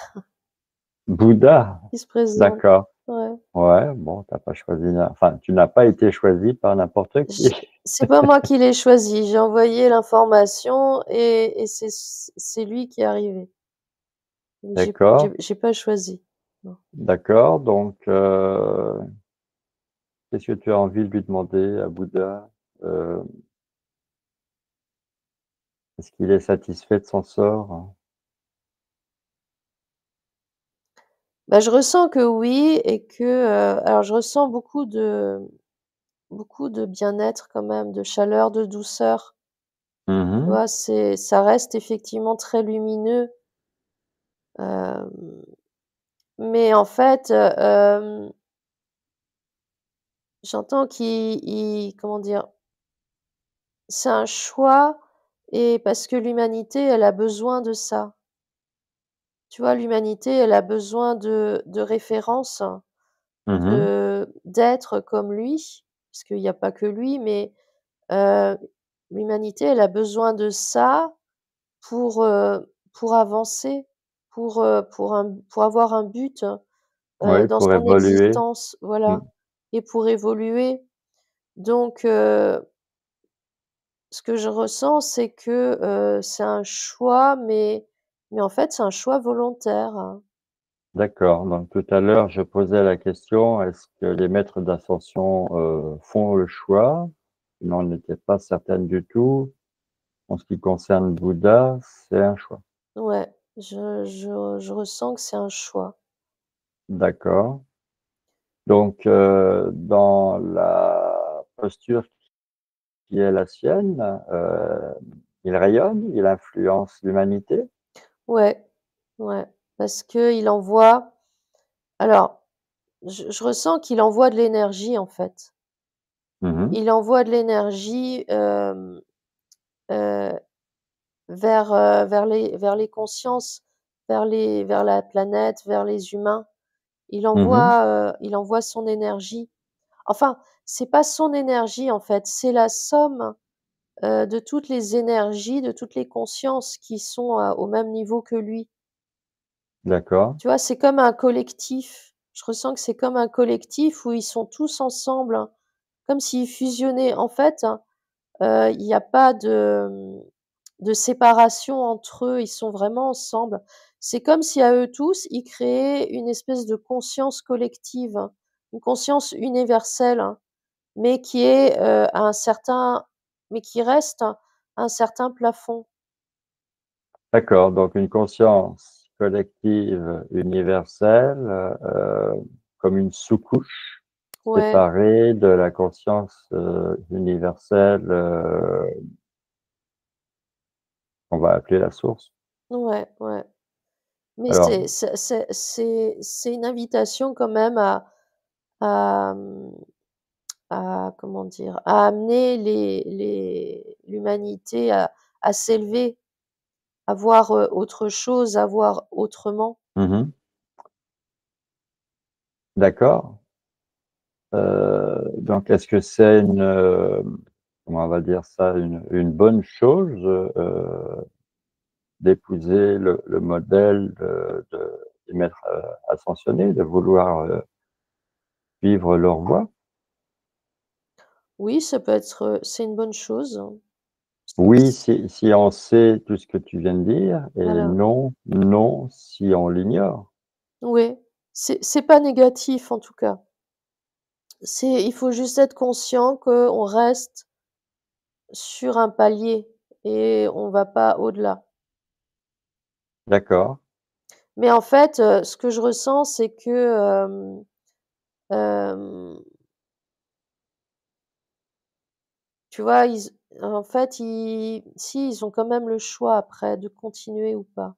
Speaker 1: Bouddha,
Speaker 2: qui se présente.
Speaker 1: d'accord.
Speaker 2: Ouais.
Speaker 1: Ouais, bon, t'as pas choisi enfin, tu n'as pas été choisi par n'importe
Speaker 2: J
Speaker 1: qui.
Speaker 2: c'est pas moi qui l'ai choisi, j'ai envoyé l'information et c'est lui qui est arrivé. Donc
Speaker 1: D'accord,
Speaker 2: j'ai pas choisi. Non.
Speaker 1: d'accord, donc qu'est-ce que tu as envie de lui demander à Bouddha? Heu, est-ce qu'il est satisfait de son sort?
Speaker 2: Bah, je ressens que oui et que, alors je ressens beaucoup de bien-être quand même, de chaleur, de douceur. Tu
Speaker 1: Mmh.
Speaker 2: vois? Ça reste effectivement très lumineux, hem, mais en fait, j'entends qu'il comment dire? C'est un choix et parce que l'humanité, elle a besoin de ça. Tu vois? L'humanité, elle a besoin de références,
Speaker 1: Mmh.
Speaker 2: d'êtres comme lui, parce qu'il y a pas que lui, mais Heu, l'humanité, elle a besoin de ça pour avancer, pour avoir un but,
Speaker 1: Oui,
Speaker 2: dans
Speaker 1: pour
Speaker 2: son
Speaker 1: évoluer.
Speaker 2: existence,
Speaker 1: Mmh.
Speaker 2: voilà et pour évoluer. Donc ce que je ressens, c'est que, c'est un choix, mais en fait, c'est un choix volontaire, hein.
Speaker 1: D'accord, donc tout à l'heure, je posais la question, est-ce que les maîtres d'ascension, font le choix? Tu n'en étais pas certaine du tout. En ce qui concerne Bouddha, c'est un choix.
Speaker 2: Ouais, je ressens que c'est un choix.
Speaker 1: D'accord. Donc, dans la posture qui est la sienne, il rayonne, il influence l'humanité?
Speaker 2: Ouais, ouais, parce qu'il envoie alors je ressens qu'il envoie de l'énergie, en fait.
Speaker 1: Mmh.
Speaker 2: Il envoie de l'énergie, heu, vers les consciences, vers la planète, vers les humains.
Speaker 1: Mmh.
Speaker 2: Il envoie son énergie. Enfin, c'est pas son énergie, en fait, c'est la somme, de toutes les énergies, de toutes les consciences qui sont, au même niveau que lui.
Speaker 1: D'accord,
Speaker 2: Tu vois? C'est comme un collectif. Je ressens que c'est comme un collectif où ils sont tous ensemble, hein, comme s'ils fusionnaient. En fait, il y a pas de séparation entre eux, ils sont vraiment ensemble. C'est comme si à eux tous, ils créaient une espèce de conscience collective, hein, une conscience universelle, hein, mais qui est, à un certain mais qui reste à un certain plafond.
Speaker 1: d'accord, donc une conscience collective universelle, comme une sous-couche.
Speaker 2: Ouais,
Speaker 1: séparé de la conscience, universelle, qu'on va appeler la source.
Speaker 2: ouais, ouais. Mais
Speaker 1: Alors
Speaker 2: c'est une invitation quand même à, comment dire? À amener l'humanité à s'élever, à voir, autre chose, à voir autrement.
Speaker 1: mmh d'accord. Donc est-ce que c'est comment on va dire ça? Une bonne chose, d'épouser le modèle des maîtres, ascensionnés, de vouloir, suivre leur voie?
Speaker 2: Oui, ça peut être, c'est une bonne chose, hein.
Speaker 1: Oui, si on sait tout ce que tu viens de dire et
Speaker 2: Voilà.
Speaker 1: non, si on l'ignore.
Speaker 2: Oui, c'est pas négatif en tout cas. Il faut juste être conscient qu'on reste sur un palier et on va pas au-delà.
Speaker 1: D'accord,
Speaker 2: Mais en fait, ce que je ressens, c'est que, hem, tu vois, en fait, ils ont quand même le choix après de continuer ou pas,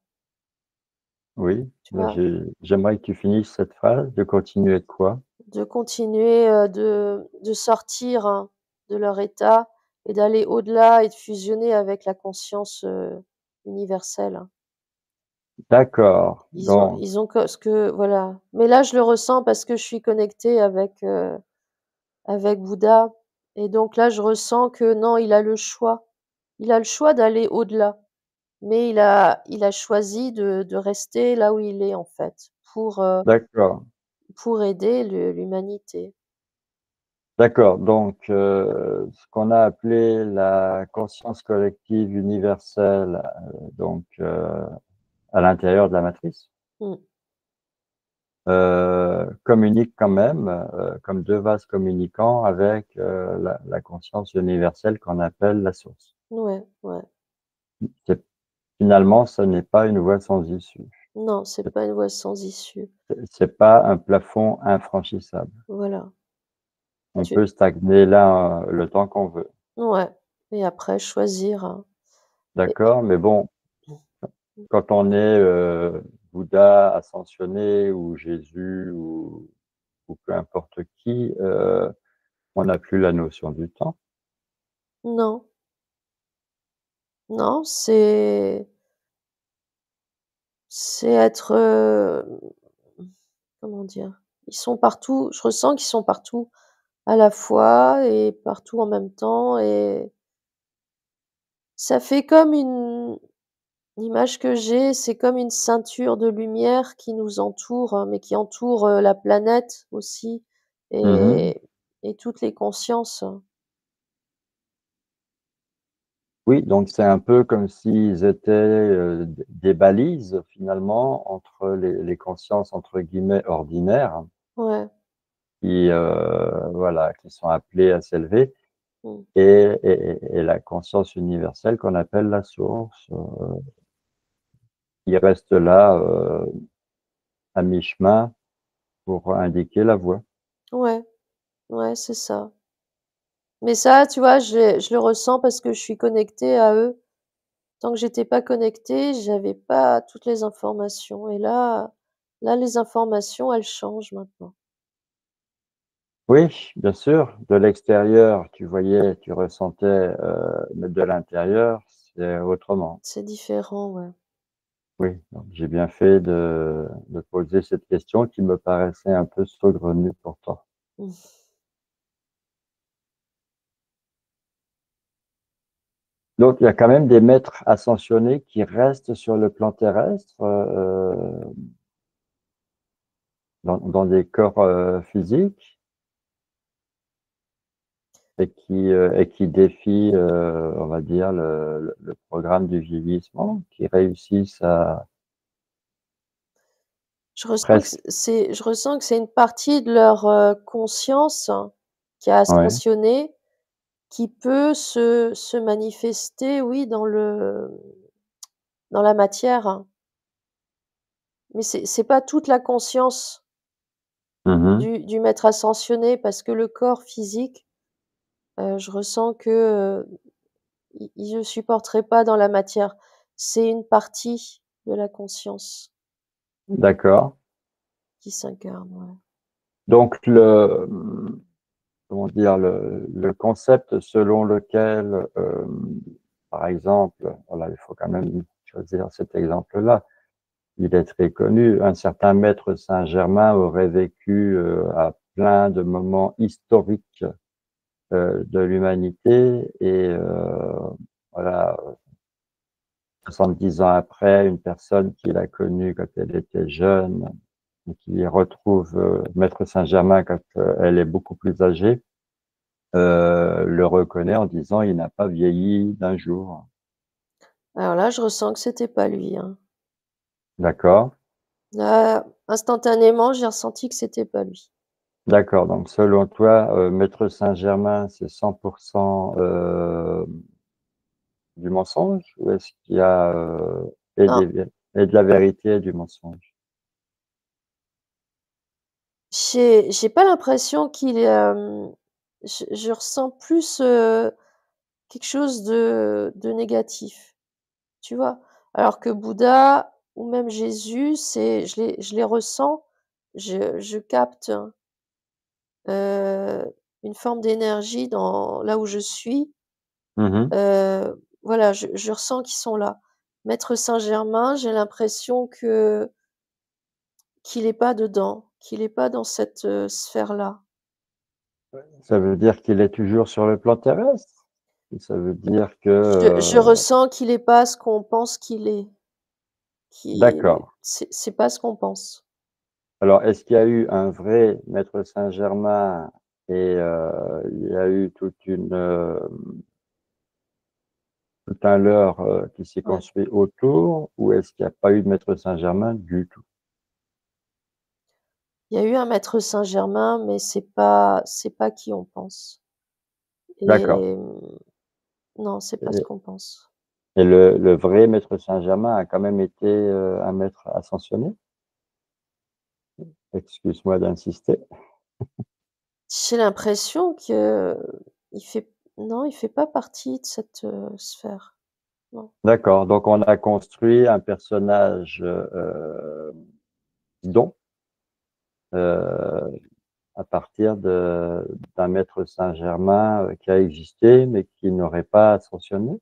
Speaker 1: oui.
Speaker 2: tu
Speaker 1: Là,
Speaker 2: vois?
Speaker 1: j'aimerais que tu finisses cette phrase, de continuer de quoi?
Speaker 2: De continuer, de sortir, hein, de leur état et d'aller au-delà et de fusionner avec la conscience, universelle, hein.
Speaker 1: D'accord, donc
Speaker 2: Ils ont que ce que voilà. Mais là, je le ressens parce que je suis connectée avec Bouddha et donc là, je ressens que non, il a le choix. Il a le choix d'aller au-delà, mais il a choisi de rester là où il est, en fait,
Speaker 1: d'accord,
Speaker 2: pour aider l'humanité.
Speaker 1: d'accord, donc ce qu'on a appelé la conscience collective universelle, donc à l'intérieur de la matrice,
Speaker 2: Mmh.
Speaker 1: communique quand même, comme 2 vases communicants avec, la conscience universelle qu'on appelle la source.
Speaker 2: Ouais, ouais.
Speaker 1: C'est Finalement, ce n'est pas une voie sans issue.
Speaker 2: Non, c'est pas une voie sans issue.
Speaker 1: C'est pas un plafond infranchissable.
Speaker 2: Voilà.
Speaker 1: On
Speaker 2: Tu
Speaker 1: peut stagner là, le temps qu'on veut.
Speaker 2: Ouais et après choisir, et
Speaker 1: D'accord? Mais bon, quand on est, Bouddha ascensionné ou Jésus ou peu importe qui, on n'a plus la notion du temps.
Speaker 2: non, non, c'est être, comment dire? Ils sont partout, je ressens qu'ils sont partout à la fois et partout en même temps et ça fait comme l'image que j'ai, c'est comme une ceinture de lumière qui nous entoure, mais qui entoure, la planète aussi
Speaker 1: Mmh.
Speaker 2: et et toutes les consciences.
Speaker 1: Oui, donc c'est un peu comme s'ils étaient, d des balises finalement entre les consciences entre guillemets «ordinaires»
Speaker 2: Ouais.
Speaker 1: qui, voilà, qui sont appelées à s'élever
Speaker 2: Mmh.
Speaker 1: et la conscience universelle qu'on appelle la source, qui reste là, à mi-chemin pour indiquer la voie.
Speaker 2: Ouais, ouais, c'est ça. Mais ça, tu vois, je le ressens parce que je suis connectée à eux. Tant que j'étais pas connectée, j'avais pas toutes les informations et là, les informations, elles changent maintenant.
Speaker 1: Oui, bien sûr, de l'extérieur, tu voyais, tu ressentais, mais de l'intérieur, c'est autrement.
Speaker 2: C'est différent, ouais.
Speaker 1: Oui, donc j'ai bien fait de poser cette question qui me paraissait un peu saugrenue pourtant.
Speaker 2: Mmh.
Speaker 1: Donc il y a quand même des maîtres ascensionnés qui restent sur le plan terrestre, dans des corps, physiques et qui défient, on va dire le programme du vieillissement, qui réussissent à presque
Speaker 2: Je ressens que c'est une partie de leur, conscience, hein, qui a
Speaker 1: ouais.
Speaker 2: ascensionné, qui peut se manifester, oui, dans la matière, hein. Mais c'est pas toute la conscience.
Speaker 1: Mmh.
Speaker 2: du maître ascensionné parce que le corps physique, je ressens que, il ne supporterait pas dans la matière. C'est une partie de la conscience
Speaker 1: D'accord.
Speaker 2: qui s'incarne, ouais.
Speaker 1: Donc comment dire? Le concept selon lequel, par exemple, voilà, il faut quand même choisir cet exemple-là. Il est très connu. Un certain maître Saint-Germain aurait vécu, à plein de moments historiques, de l'humanité et voilà, 70 ans après, une personne qu'il a connue quand elle était jeune et qui retrouve, maître Saint-Germain quand, elle est beaucoup plus âgée, le reconnaît en disant: «Il n'a pas vieilli d'un jour».
Speaker 2: Alors là, je ressens que c'était pas lui, hein.
Speaker 1: D'accord?
Speaker 2: Là, instantanément, j'ai ressenti que c'était pas lui.
Speaker 1: D'accord, donc selon toi, maître Saint-Germain, c'est 100 du mensonge? Ou est-ce qu'il y a,
Speaker 2: Non,
Speaker 1: et de la vérité et du mensonge?
Speaker 2: j'ai pas l'impression qu'il, je ressens plus, quelque chose de négatif, tu vois? Alors que Bouddha ou même Jésus, c'est je les ressens, je capte, une forme d'énergie dans là où je suis,
Speaker 1: Mmh.
Speaker 2: voilà, je ressens qu'ils sont là. Maître Saint-Germain, j'ai l'impression que qu'il est pas dedans, qu'il est pas dans cette, sphère-là.
Speaker 1: Ça veut dire qu'il est toujours sur le plan terrestre? Ou ça veut dire que,
Speaker 2: Je ressens qu'il est pas ce qu'on pense qu'il est,
Speaker 1: d'accord.
Speaker 2: c'est pas ce qu'on pense.
Speaker 1: Alors est-ce qu'il y a eu un vrai maître Saint-Germain et il y a eu tout un leurre, qui s'est
Speaker 2: Ouais.
Speaker 1: construit autour? Ou est-ce qu'il y a pas eu de maître Saint-Germain du tout?
Speaker 2: Il y a eu un maître Saint-Germain, mais c'est pas qui on pense
Speaker 1: D'accord.
Speaker 2: et non, c'est pas ce
Speaker 1: Et
Speaker 2: qu'on pense.
Speaker 1: le vrai maître Saint-Germain a quand même été, un maître ascensionné? Excuse-moi d'insister.
Speaker 2: J'ai l'impression que il fait non, il fait pas partie de cette, sphère. Non.
Speaker 1: D'accord, donc on a construit un personnage, bidon, heu, à partir d'un maître Saint-Germain, qui a existé, mais qui n'aurait pas ascensionné?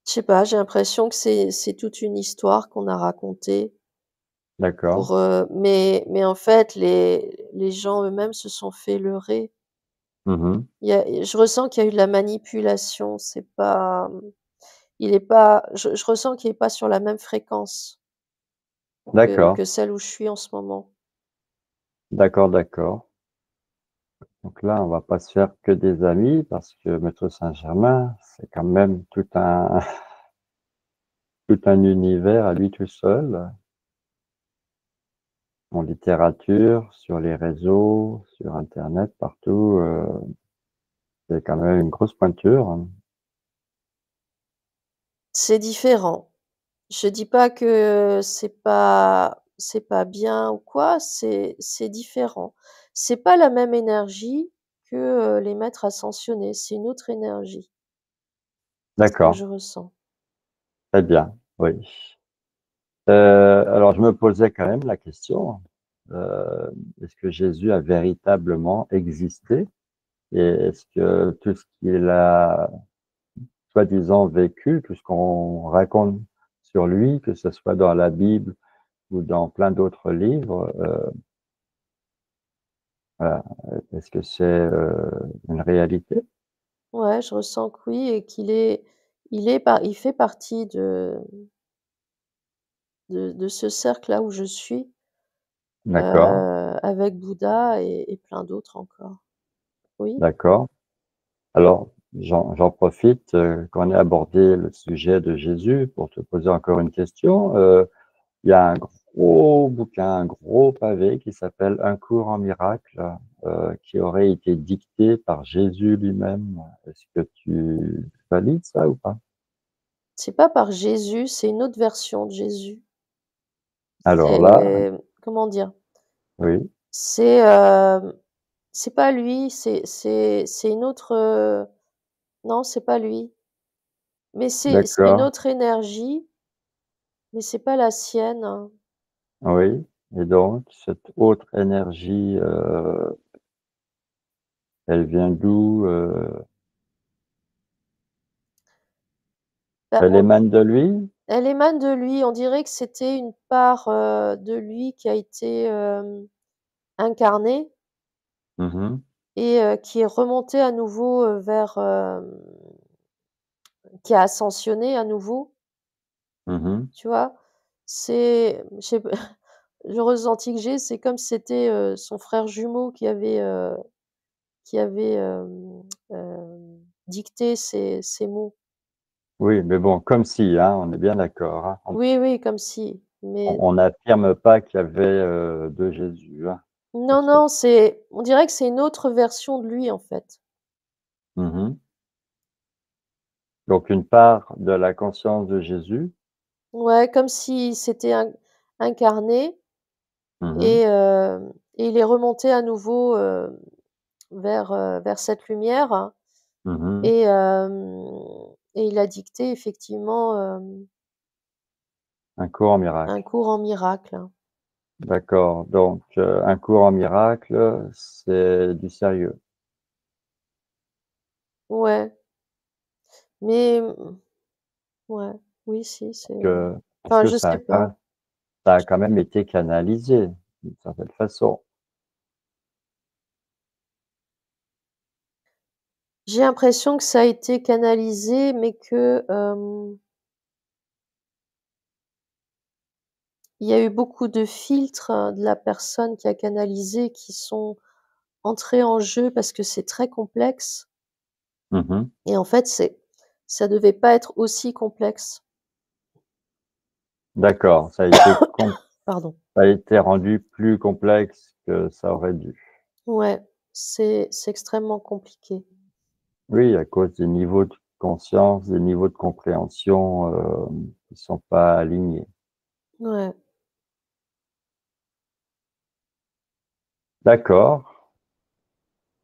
Speaker 2: Je sais pas, j'ai l'impression que c'est toute une histoire qu'on a racontée
Speaker 1: D'accord.
Speaker 2: pour, mais en fait, les gens eux-mêmes se sont fait leurrer.
Speaker 1: Mmh.
Speaker 2: Je ressens qu'il y a eu de la manipulation, c'est pas, il est pas je ressens qu'il est pas sur la même fréquence
Speaker 1: D'accord,
Speaker 2: que celle où je suis en ce moment.
Speaker 1: d'accord, d'accord. Donc là, on va pas se faire que des amis parce que maître Saint-Germain, c'est quand même tout un tout un univers à lui tout seul, en littérature, sur les réseaux, sur internet, partout, c'est quand même une grosse pointure, hein.
Speaker 2: C'est différent. Je dis pas que c'est pas bien ou quoi, c'est différent. C'est pas la même énergie que, les maîtres ascensionnés, c'est une autre énergie, ce que
Speaker 1: D'accord,
Speaker 2: je ressens.
Speaker 1: très bien, oui. Alors je me posais quand même la question, est-ce que Jésus a véritablement existé? Et est-ce que tout ce qu'il a soi-disant vécu, tout ce qu'on raconte sur lui, que ce soit dans la Bible ou dans plein d'autres livres, voilà, est-ce que c'est, une réalité?
Speaker 2: Ouais, je ressens que oui et il fait partie de ce cercle-là où je suis,
Speaker 1: D'accord,
Speaker 2: avec Bouddha et plein d'autres encore. Oui,
Speaker 1: d'accord. Alors j'en profite, qu'on ait abordé le sujet de Jésus pour te poser encore une question. Il y a un gros bouquin, un gros pavé qui s'appelle «Un cours en miracles», qui aurait été dicté par Jésus lui-même. Est-ce que tu valides ça ou pas?
Speaker 2: c'est pas par Jésus, c'est une autre version de Jésus.
Speaker 1: Alors là,
Speaker 2: C'est comment dire?
Speaker 1: Oui,
Speaker 2: C'est, c'est pas lui, c'est une autre, non, c'est pas lui, mais c'est une
Speaker 1: d'accord,
Speaker 2: autre énergie, mais c'est pas la sienne, hein.
Speaker 1: oui, et donc cette autre énergie, elle vient d'où?
Speaker 2: Bah,
Speaker 1: Elle émane de lui?
Speaker 2: elle émane de lui. On dirait que c'était une part, de lui qui a été, incarnée
Speaker 1: Mmh.
Speaker 2: et qui est remontée à nouveau, vers, qui a ascensionné à nouveau,
Speaker 1: Mmh.
Speaker 2: tu vois? C'est je sais pas, le ressenti que j'ai, c'est comme si c'était, son frère jumeau qui avait, dicté ces mots.
Speaker 1: Oui, mais bon, comme si, hein, on est bien d'accord, hein?
Speaker 2: Oui, oui, comme si, mais
Speaker 1: On n'affirme pas qu'il y avait, 2 Jésus, hein?
Speaker 2: non,
Speaker 1: Attention.
Speaker 2: non, c'est on dirait que c'est une autre version de lui, en fait.
Speaker 1: Mmh. Donc une part de la conscience de Jésus.
Speaker 2: Ouais, comme s'il s'était incarné
Speaker 1: Mmh.
Speaker 2: et il est remonté à nouveau, vers cette lumière
Speaker 1: Mmh.
Speaker 2: et il a dicté effectivement,
Speaker 1: Un cours en
Speaker 2: un
Speaker 1: miracle.
Speaker 2: cours en miracle.
Speaker 1: D'accord, donc un cours en miracle, c'est du sérieux.
Speaker 2: Ouais, mais ouais, oui, si, c'est,
Speaker 1: Parce
Speaker 2: enfin,
Speaker 1: que
Speaker 2: je sais pas.
Speaker 1: ça a quand même été canalisé d'une certaine façon.
Speaker 2: J'ai l'impression que ça a été canalisé, mais que, il y a eu beaucoup de filtres, de la personne qui a canalisé qui sont entrés en jeu parce que c'est très complexe
Speaker 1: Mmh.
Speaker 2: et en fait, ça devait pas être aussi complexe.
Speaker 1: D'accord,
Speaker 2: Pardon.
Speaker 1: ça a été rendu plus complexe que ça aurait dû.
Speaker 2: Ouais, c'est extrêmement compliqué.
Speaker 1: Oui, à cause des niveaux de conscience, des niveaux de compréhension, qui sont pas alignés.
Speaker 2: Ouais.
Speaker 1: D'accord.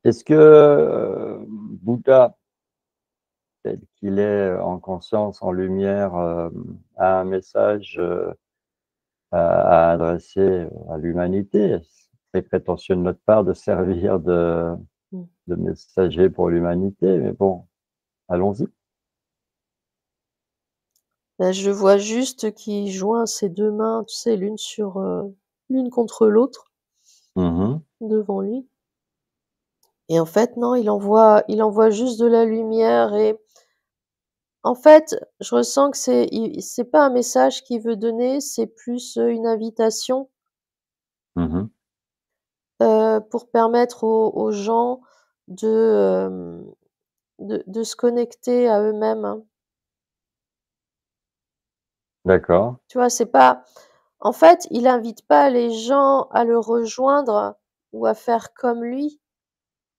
Speaker 1: Est-ce que, Bouddha, tel qu'il est, en conscience, en lumière, a un message, à adresser, à l'humanité? C'est prétentieux de notre part de servir
Speaker 2: Mmh.
Speaker 1: de messager pour l'humanité, mais bon, allons-y.
Speaker 2: Bah, je vois juste qu'il joint ses 2 mains, tu sais, l'une contre l'autre
Speaker 1: Mmh.
Speaker 2: devant lui et en fait, non, il envoie juste de la lumière et en fait, je ressens que c'est pas un message qu'il veut donner, c'est plus, une invitation,
Speaker 1: Mmh.
Speaker 2: pour permettre aux gens de, de se connecter à eux-mêmes, hein.
Speaker 1: D'accord.
Speaker 2: Tu vois? C'est pas en fait, il invite pas les gens à le rejoindre ou à faire comme lui,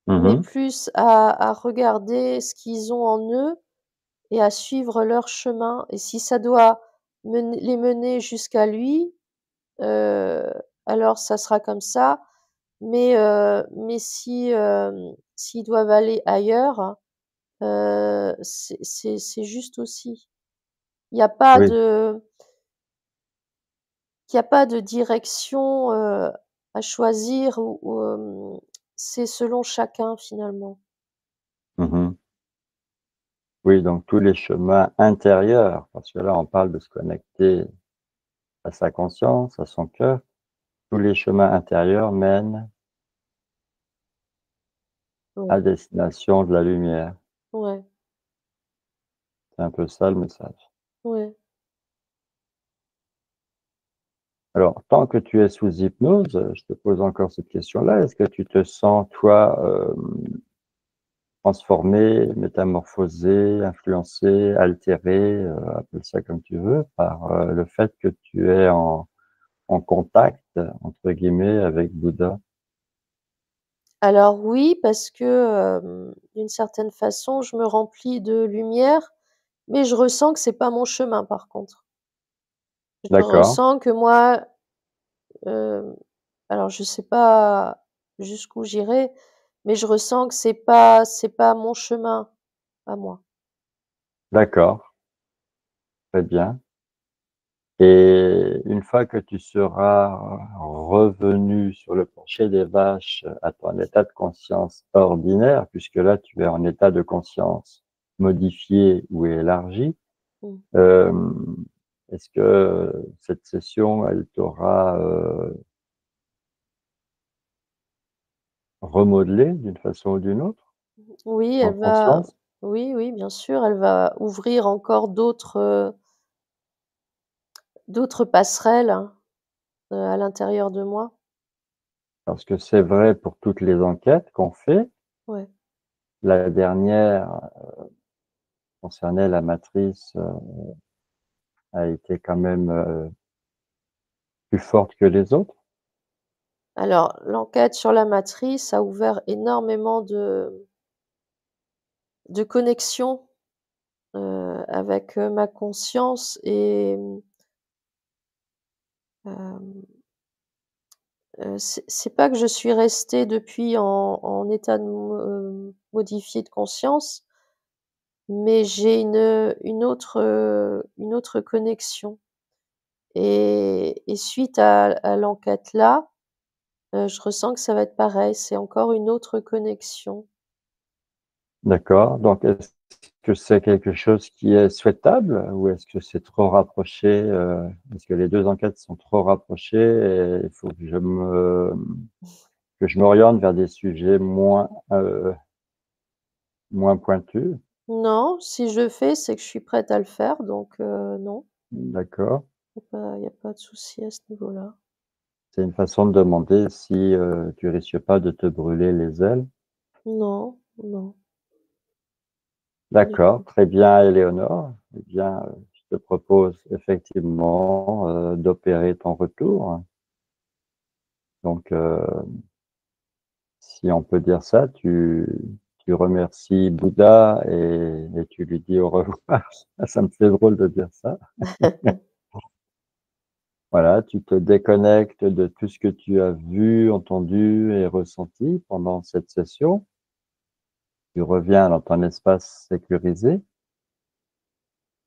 Speaker 2: mais
Speaker 1: Mmh.
Speaker 2: plus à regarder ce qu'ils ont en eux et à suivre leur chemin et si ça doit les mener jusqu'à lui, heu, alors ça sera comme ça, mais si, s'ils doivent aller ailleurs, c'est juste aussi. Il y a pas
Speaker 1: Oui.
Speaker 2: de il y a pas de direction, à choisir ou c'est selon chacun finalement.
Speaker 1: Mmh. Oui, donc tous les chemins intérieurs, parce que là, on parle de se connecter à sa conscience, à son cœur. Tous les chemins intérieurs mènent
Speaker 2: Ouais,
Speaker 1: à destination de la lumière.
Speaker 2: ouais,
Speaker 1: C'est un peu ça le message.
Speaker 2: ouais.
Speaker 1: Alors, tant que tu es sous hypnose, je te pose encore cette question-là. Est-ce que tu te sens, toi, transformé, métamorphosé, influencé, altéré, appelle ça comme tu veux, par, le fait que tu es en «contact» entre guillemets avec Bouddha?
Speaker 2: Alors oui, parce que, d'une certaine façon, je me remplis de lumière, mais je ressens que c'est pas mon chemin par contre. Je
Speaker 1: D'accord.
Speaker 2: ressens que moi, alors je sais pas jusqu'où j'irai, mais je ressens que c'est pas mon chemin à moi.
Speaker 1: D'accord, très bien. Et une fois que tu seras revenu sur le plancher des vaches à ton état de conscience ordinaire, puisque là tu es en état de conscience modifié ou élargi,
Speaker 2: Mmh.
Speaker 1: hem, est-ce que cette session, elle t'aura, remodelé d'une façon ou d'une autre
Speaker 2: Oui,
Speaker 1: en
Speaker 2: elle va
Speaker 1: conscience?
Speaker 2: oui, oui, bien sûr, elle va ouvrir encore d'autres passerelles, à l'intérieur de moi.
Speaker 1: Parce que c'est vrai pour toutes les enquêtes qu'on fait.
Speaker 2: Ouais.
Speaker 1: La dernière concernait la matrice, a été quand même, plus forte que les autres.
Speaker 2: Alors, l'enquête sur la matrice a ouvert énormément de connexions, avec, ma conscience et hem, c'est pas que je suis restée depuis en état de modifié de conscience, mais j'ai une autre connexion et suite à l'enquête là, je ressens que ça va être pareil, c'est encore une autre connexion.
Speaker 1: D'accord, donc est-ce que c'est quelque chose qui est souhaitable ou est-ce que c'est trop rapproché, est-ce que les 2 enquêtes sont trop rapprochées et il faut que je m'oriente vers des sujets moins pointus?
Speaker 2: Non, si je le fais, c'est que je suis prête à le faire donc non,
Speaker 1: D'accord.
Speaker 2: il y a pas de souci à ce niveau-là.
Speaker 1: C'est une façon de demander si, tu risques pas de te brûler les ailes.
Speaker 2: Non, non, pas du
Speaker 1: D'accord,
Speaker 2: tout.
Speaker 1: très bien Éléonore. Eh bien, je te propose effectivement, d'opérer ton retour. Donc, si on peut dire ça, tu remercies Bouddha et tu lui dis au revoir. Ça me fait drôle de dire ça. Voilà, tu te déconnectes de tout ce que tu as vu, entendu et ressenti pendant cette session. Tu reviens dans ton espace sécurisé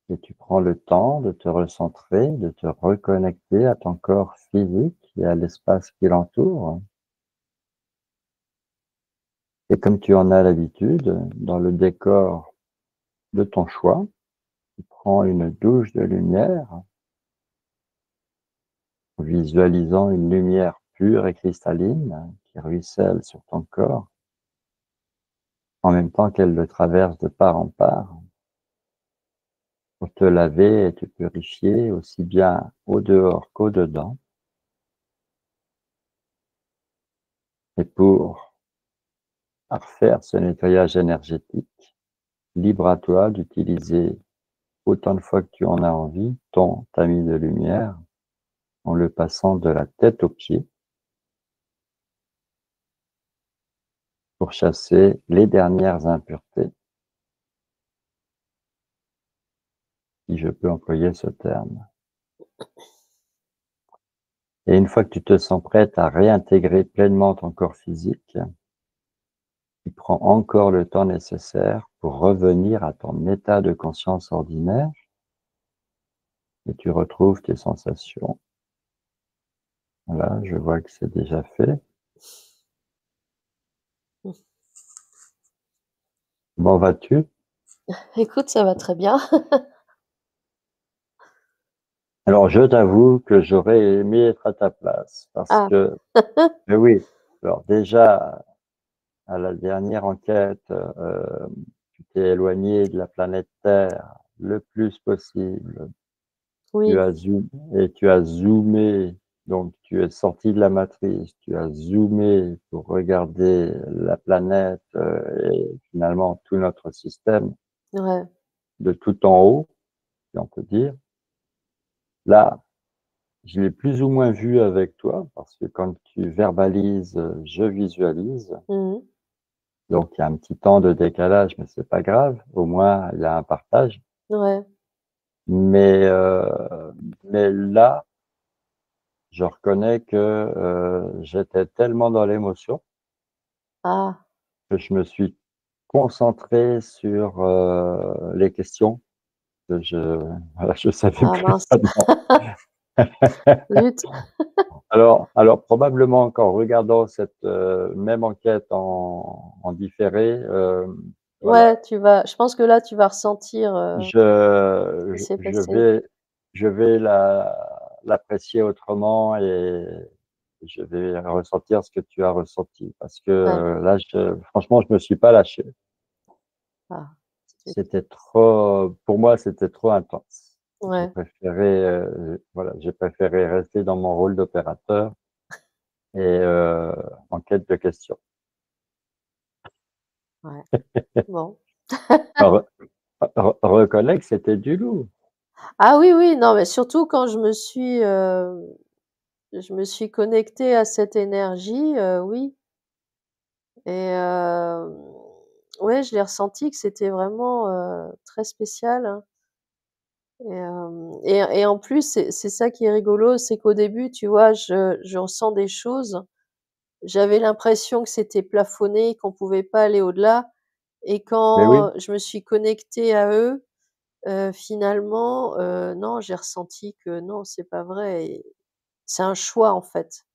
Speaker 1: et tu prends le temps de te recentrer, de te reconnecter à ton corps physique et à l'espace qui l'entoure. Et comme tu en as l'habitude, dans le décor de ton choix, tu prends une douche de lumière, visualisant une lumière pure et cristalline qui ruisselle sur ton corps, en même temps qu'elle le traverse de part en part, pour te laver et te purifier aussi bien au dehors qu'au dedans, et pour faire ce nettoyage énergétique, libre à toi d'utiliser autant de fois que tu en as envie ton tamis de lumière en le passant de la tête aux pieds pour chasser les dernières impuretés, si je peux employer ce terme. Et une fois que tu te sens prête à réintégrer pleinement ton corps physique, tu prends encore le temps nécessaire pour revenir à ton état de conscience ordinaire et tu retrouves tes sensations. Voilà, je vois que c'est déjà fait.
Speaker 2: Mmh.
Speaker 1: Comment vas-tu?
Speaker 2: Écoute, ça va très bien.
Speaker 1: Alors, je t'avoue que j'aurais aimé être à ta place parce
Speaker 2: Ah.
Speaker 1: que, mais oui, alors déjà, à la dernière enquête, tu t'es éloigné de la planète Terre le plus possible. Tu
Speaker 2: Oui,
Speaker 1: as zoom et tu as zoomé, donc tu es sorti de la matrice, tu as zoomé pour regarder la planète, et finalement tout notre système
Speaker 2: ouais.
Speaker 1: de tout en haut, si on peut dire. Là, je l'ai plus ou moins vu avec toi parce que quand tu verbalises, je visualise.
Speaker 2: Mmh.
Speaker 1: Donc il y a un petit temps de décalage, mais c'est pas grave, au moins il y a un partage.
Speaker 2: Ouais.
Speaker 1: Mais, mais là, je reconnais que, j'étais tellement dans l'émotion
Speaker 2: Ah,
Speaker 1: que je me suis concentré sur, les questions que je savais
Speaker 2: ah
Speaker 1: plus
Speaker 2: mince,
Speaker 1: maintenant.
Speaker 2: zut.
Speaker 1: Alors probablement qu'en regardant cette, même enquête en différé, voilà,
Speaker 2: Ouais, je pense que là, tu vas ressentir, ce qui s'est
Speaker 1: je
Speaker 2: passé.
Speaker 1: vais l'apprécier autrement et je vais ressentir ce que tu as ressenti parce que,
Speaker 2: Ouais.
Speaker 1: là, franchement, je me suis pas lâché.
Speaker 2: Ah, zut.
Speaker 1: C'était trop pour moi, c'était trop intense. J'ai
Speaker 2: Ouais,
Speaker 1: préféré, voilà, j'ai préféré rester dans mon rôle d'opérateur et en quête de questions.
Speaker 2: ouais. Bon.
Speaker 1: Re reconnais que c'était du lourd.
Speaker 2: Ah oui, oui, non, mais surtout quand je me suis connectée à cette énergie, oui et ouais, je l'ai ressenti que c'était vraiment, très spécial, hein et en plus, c'est ça qui est rigolo, c'est qu'au début, tu vois, je ressens des choses. J'avais l'impression que c'était plafonné, qu'on pouvait pas aller au-delà et
Speaker 1: Mais oui,
Speaker 2: quand je me suis connectée à eux, finalement, non, j'ai ressenti que non, c'est pas vrai et c'est un choix, en fait,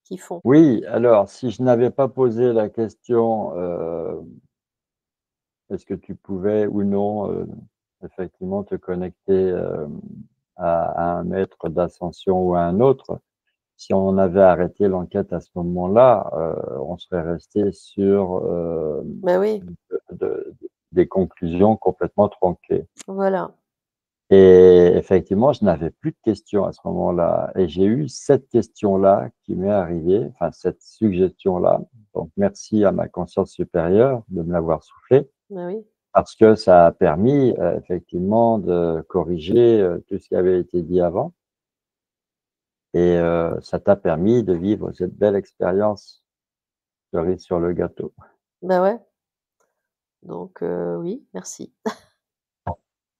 Speaker 2: qu'ils font.
Speaker 1: oui, alors si je n'avais pas posé la question, est-ce que tu pouvais ou non, effectivement te connecter, à un maître d'ascension ou à un autre? Si on avait arrêté l'enquête à ce moment-là, on serait resté sur,
Speaker 2: Bah oui,
Speaker 1: de des conclusions complètement tronquées.
Speaker 2: voilà.
Speaker 1: Et effectivement, je n'avais plus de questions à ce moment-là et j'ai eu cette question-là qui m'est arrivée, enfin cette suggestion-là. Donc merci à ma conscience supérieure de me l'avoir soufflée
Speaker 2: Bah oui.
Speaker 1: parce que ça a permis, effectivement de corriger, tout ce qui avait été dit avant et ça t'a permis de vivre cette belle expérience, cerise sur le gâteau.
Speaker 2: Bah ouais, donc oui, merci.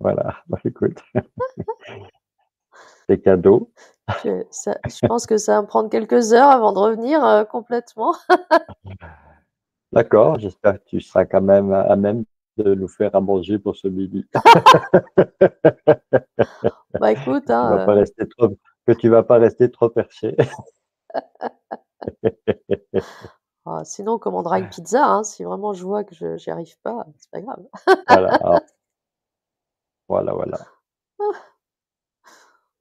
Speaker 1: Voilà, bah, écoute, c'est cadeau.
Speaker 2: Je pense que ça va me prendre quelques heures avant de revenir, complètement.
Speaker 1: D'accord, j'espère que tu seras quand même à même de nous faire à manger pour ce midi.
Speaker 2: Bah écoute,
Speaker 1: Tu vas pas
Speaker 2: hein,
Speaker 1: rester trop que tu vas pas rester trop perché.
Speaker 2: sinon on commandera une pizza, hein, si vraiment je vois que je j'y arrive pas, c'est pas grave.
Speaker 1: Voilà, alors voilà, voilà.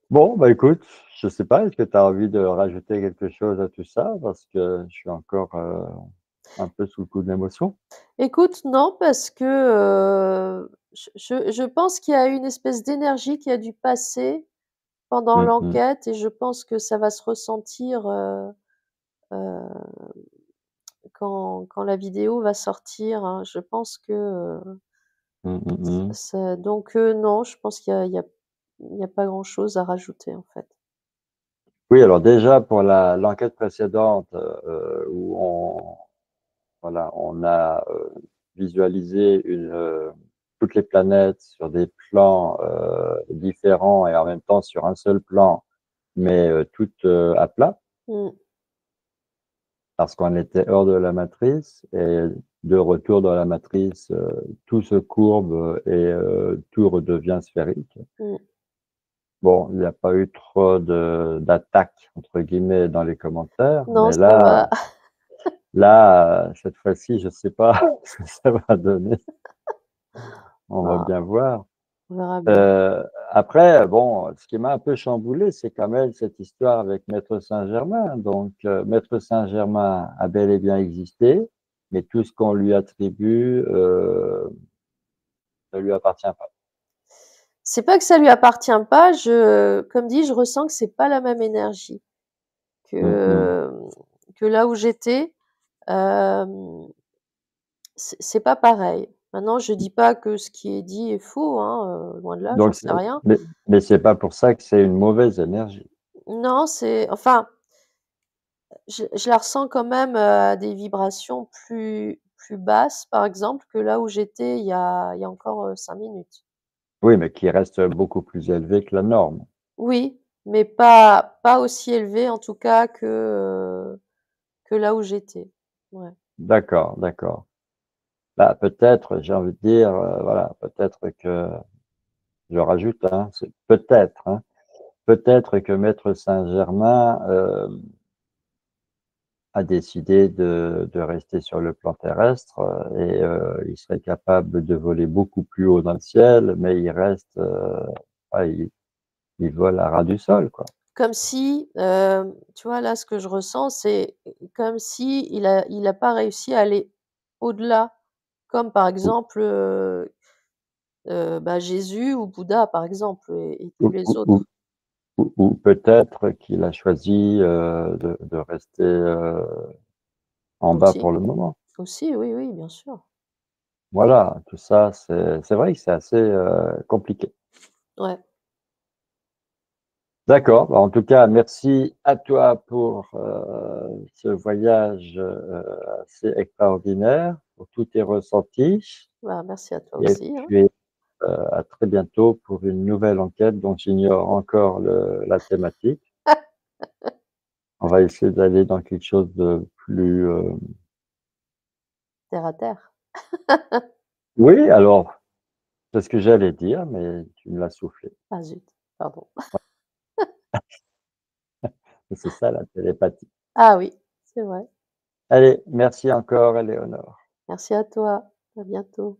Speaker 1: Bon, bah, écoute, je sais pas, est-ce que tu as envie de rajouter quelque chose à tout ça? Parce que je suis encore, un peu sous le coup de l'émotion.
Speaker 2: Écoute, non, parce que, je pense qu'il y a une espèce d'énergie qui a dû passer pendant
Speaker 1: Mmh mh.
Speaker 2: l'enquête et je pense que ça va se ressentir, heu, quand la vidéo va sortir, hein. Je pense que,
Speaker 1: Mmh mh mh.
Speaker 2: ça donc non, je pense qu'il y a pas grand-chose à rajouter, en fait.
Speaker 1: Oui, alors déjà pour la l'enquête précédente, où voilà, on a, visualisé toutes les planètes sur des plans, différents et en même temps sur un seul plan, mais, toutes, à plat.
Speaker 2: Mmh,
Speaker 1: Parce qu'on était hors de la matrice et de retour dans la matrice, tout se courbe et tout redevient sphérique.
Speaker 2: mmh.
Speaker 1: Bon, il n'y a pas eu trop de «d'attaques» entre guillemets dans les commentaires,
Speaker 2: Non,
Speaker 1: mais
Speaker 2: ça va,
Speaker 1: cette fois-ci, je sais pas ce que ça va donner. On va
Speaker 2: bah,
Speaker 1: bien voir.
Speaker 2: on verra bien.
Speaker 1: Heu, Après, bon, ce qui m'a un peu chamboulé, c'est quand même cette histoire avec Maître Saint-Germain. Donc, Maître Saint-Germain a bel et bien existé, mais tout ce qu'on lui attribue, ne lui appartient pas.
Speaker 2: C'est pas que ça lui appartient pas, comme dit, je ressens que c'est pas la même énergie
Speaker 1: Mmh mh.
Speaker 2: que, que là où j'étais. Hem, c'est pas pareil. Maintenant, je dis pas que ce qui est dit est faux, hein, loin de là, j'en
Speaker 1: Donc
Speaker 2: sais rien.
Speaker 1: mais c'est pas pour ça que c'est une mauvaise énergie.
Speaker 2: Non, c'est enfin, je la ressens quand même, à des vibrations plus basses, par exemple, que là où j'étais il y a encore, 5 minutes.
Speaker 1: Oui, mais qui reste beaucoup plus élevé que la norme.
Speaker 2: Oui, mais pas aussi élevé en tout cas que là où j'étais. Ouais.
Speaker 1: D'accord, d'accord. Bah, peut-être, j'ai envie de dire, voilà, peut-être que je rajoute, hein, c'est peut-être, hein, peut-être que Maître Saint-Germain, a décidé de rester sur le plan terrestre, il serait capable de voler beaucoup plus haut dans le ciel, mais il reste, ah, il vole à ras du sol, quoi.
Speaker 2: Comme si, tu vois, là, ce que je ressens, c'est comme si il a pas réussi à aller au-delà, comme par
Speaker 1: Ou
Speaker 2: exemple, bah, Jésus ou Bouddha, par exemple et tous
Speaker 1: ou
Speaker 2: les
Speaker 1: ou ou
Speaker 2: autres
Speaker 1: ou peut-être qu'il a choisi, de rester, en bas
Speaker 2: aussi.
Speaker 1: pour le moment.
Speaker 2: Aussi, oui, oui, bien sûr.
Speaker 1: Voilà, tout ça, c'est vrai que c'est assez, compliqué.
Speaker 2: Ouais,
Speaker 1: D'accord, bah, en tout cas, merci à toi pour, ce voyage, assez extraordinaire, pour tous tes ressentis
Speaker 2: bah, merci à toi
Speaker 1: et
Speaker 2: aussi, hein.
Speaker 1: puis, à très bientôt pour une nouvelle enquête dont j'ignore encore la thématique. On va essayer d'aller dans quelque chose de plus,
Speaker 2: Terre à terre.
Speaker 1: oui, alors, c'est ce que j'allais dire, mais tu me l'as soufflé.
Speaker 2: Ah zut, pardon.
Speaker 1: C'est ça la télépathie.
Speaker 2: Ah oui, c'est vrai.
Speaker 1: Allez, merci encore, Éléonore.
Speaker 2: Merci à toi. À bientôt.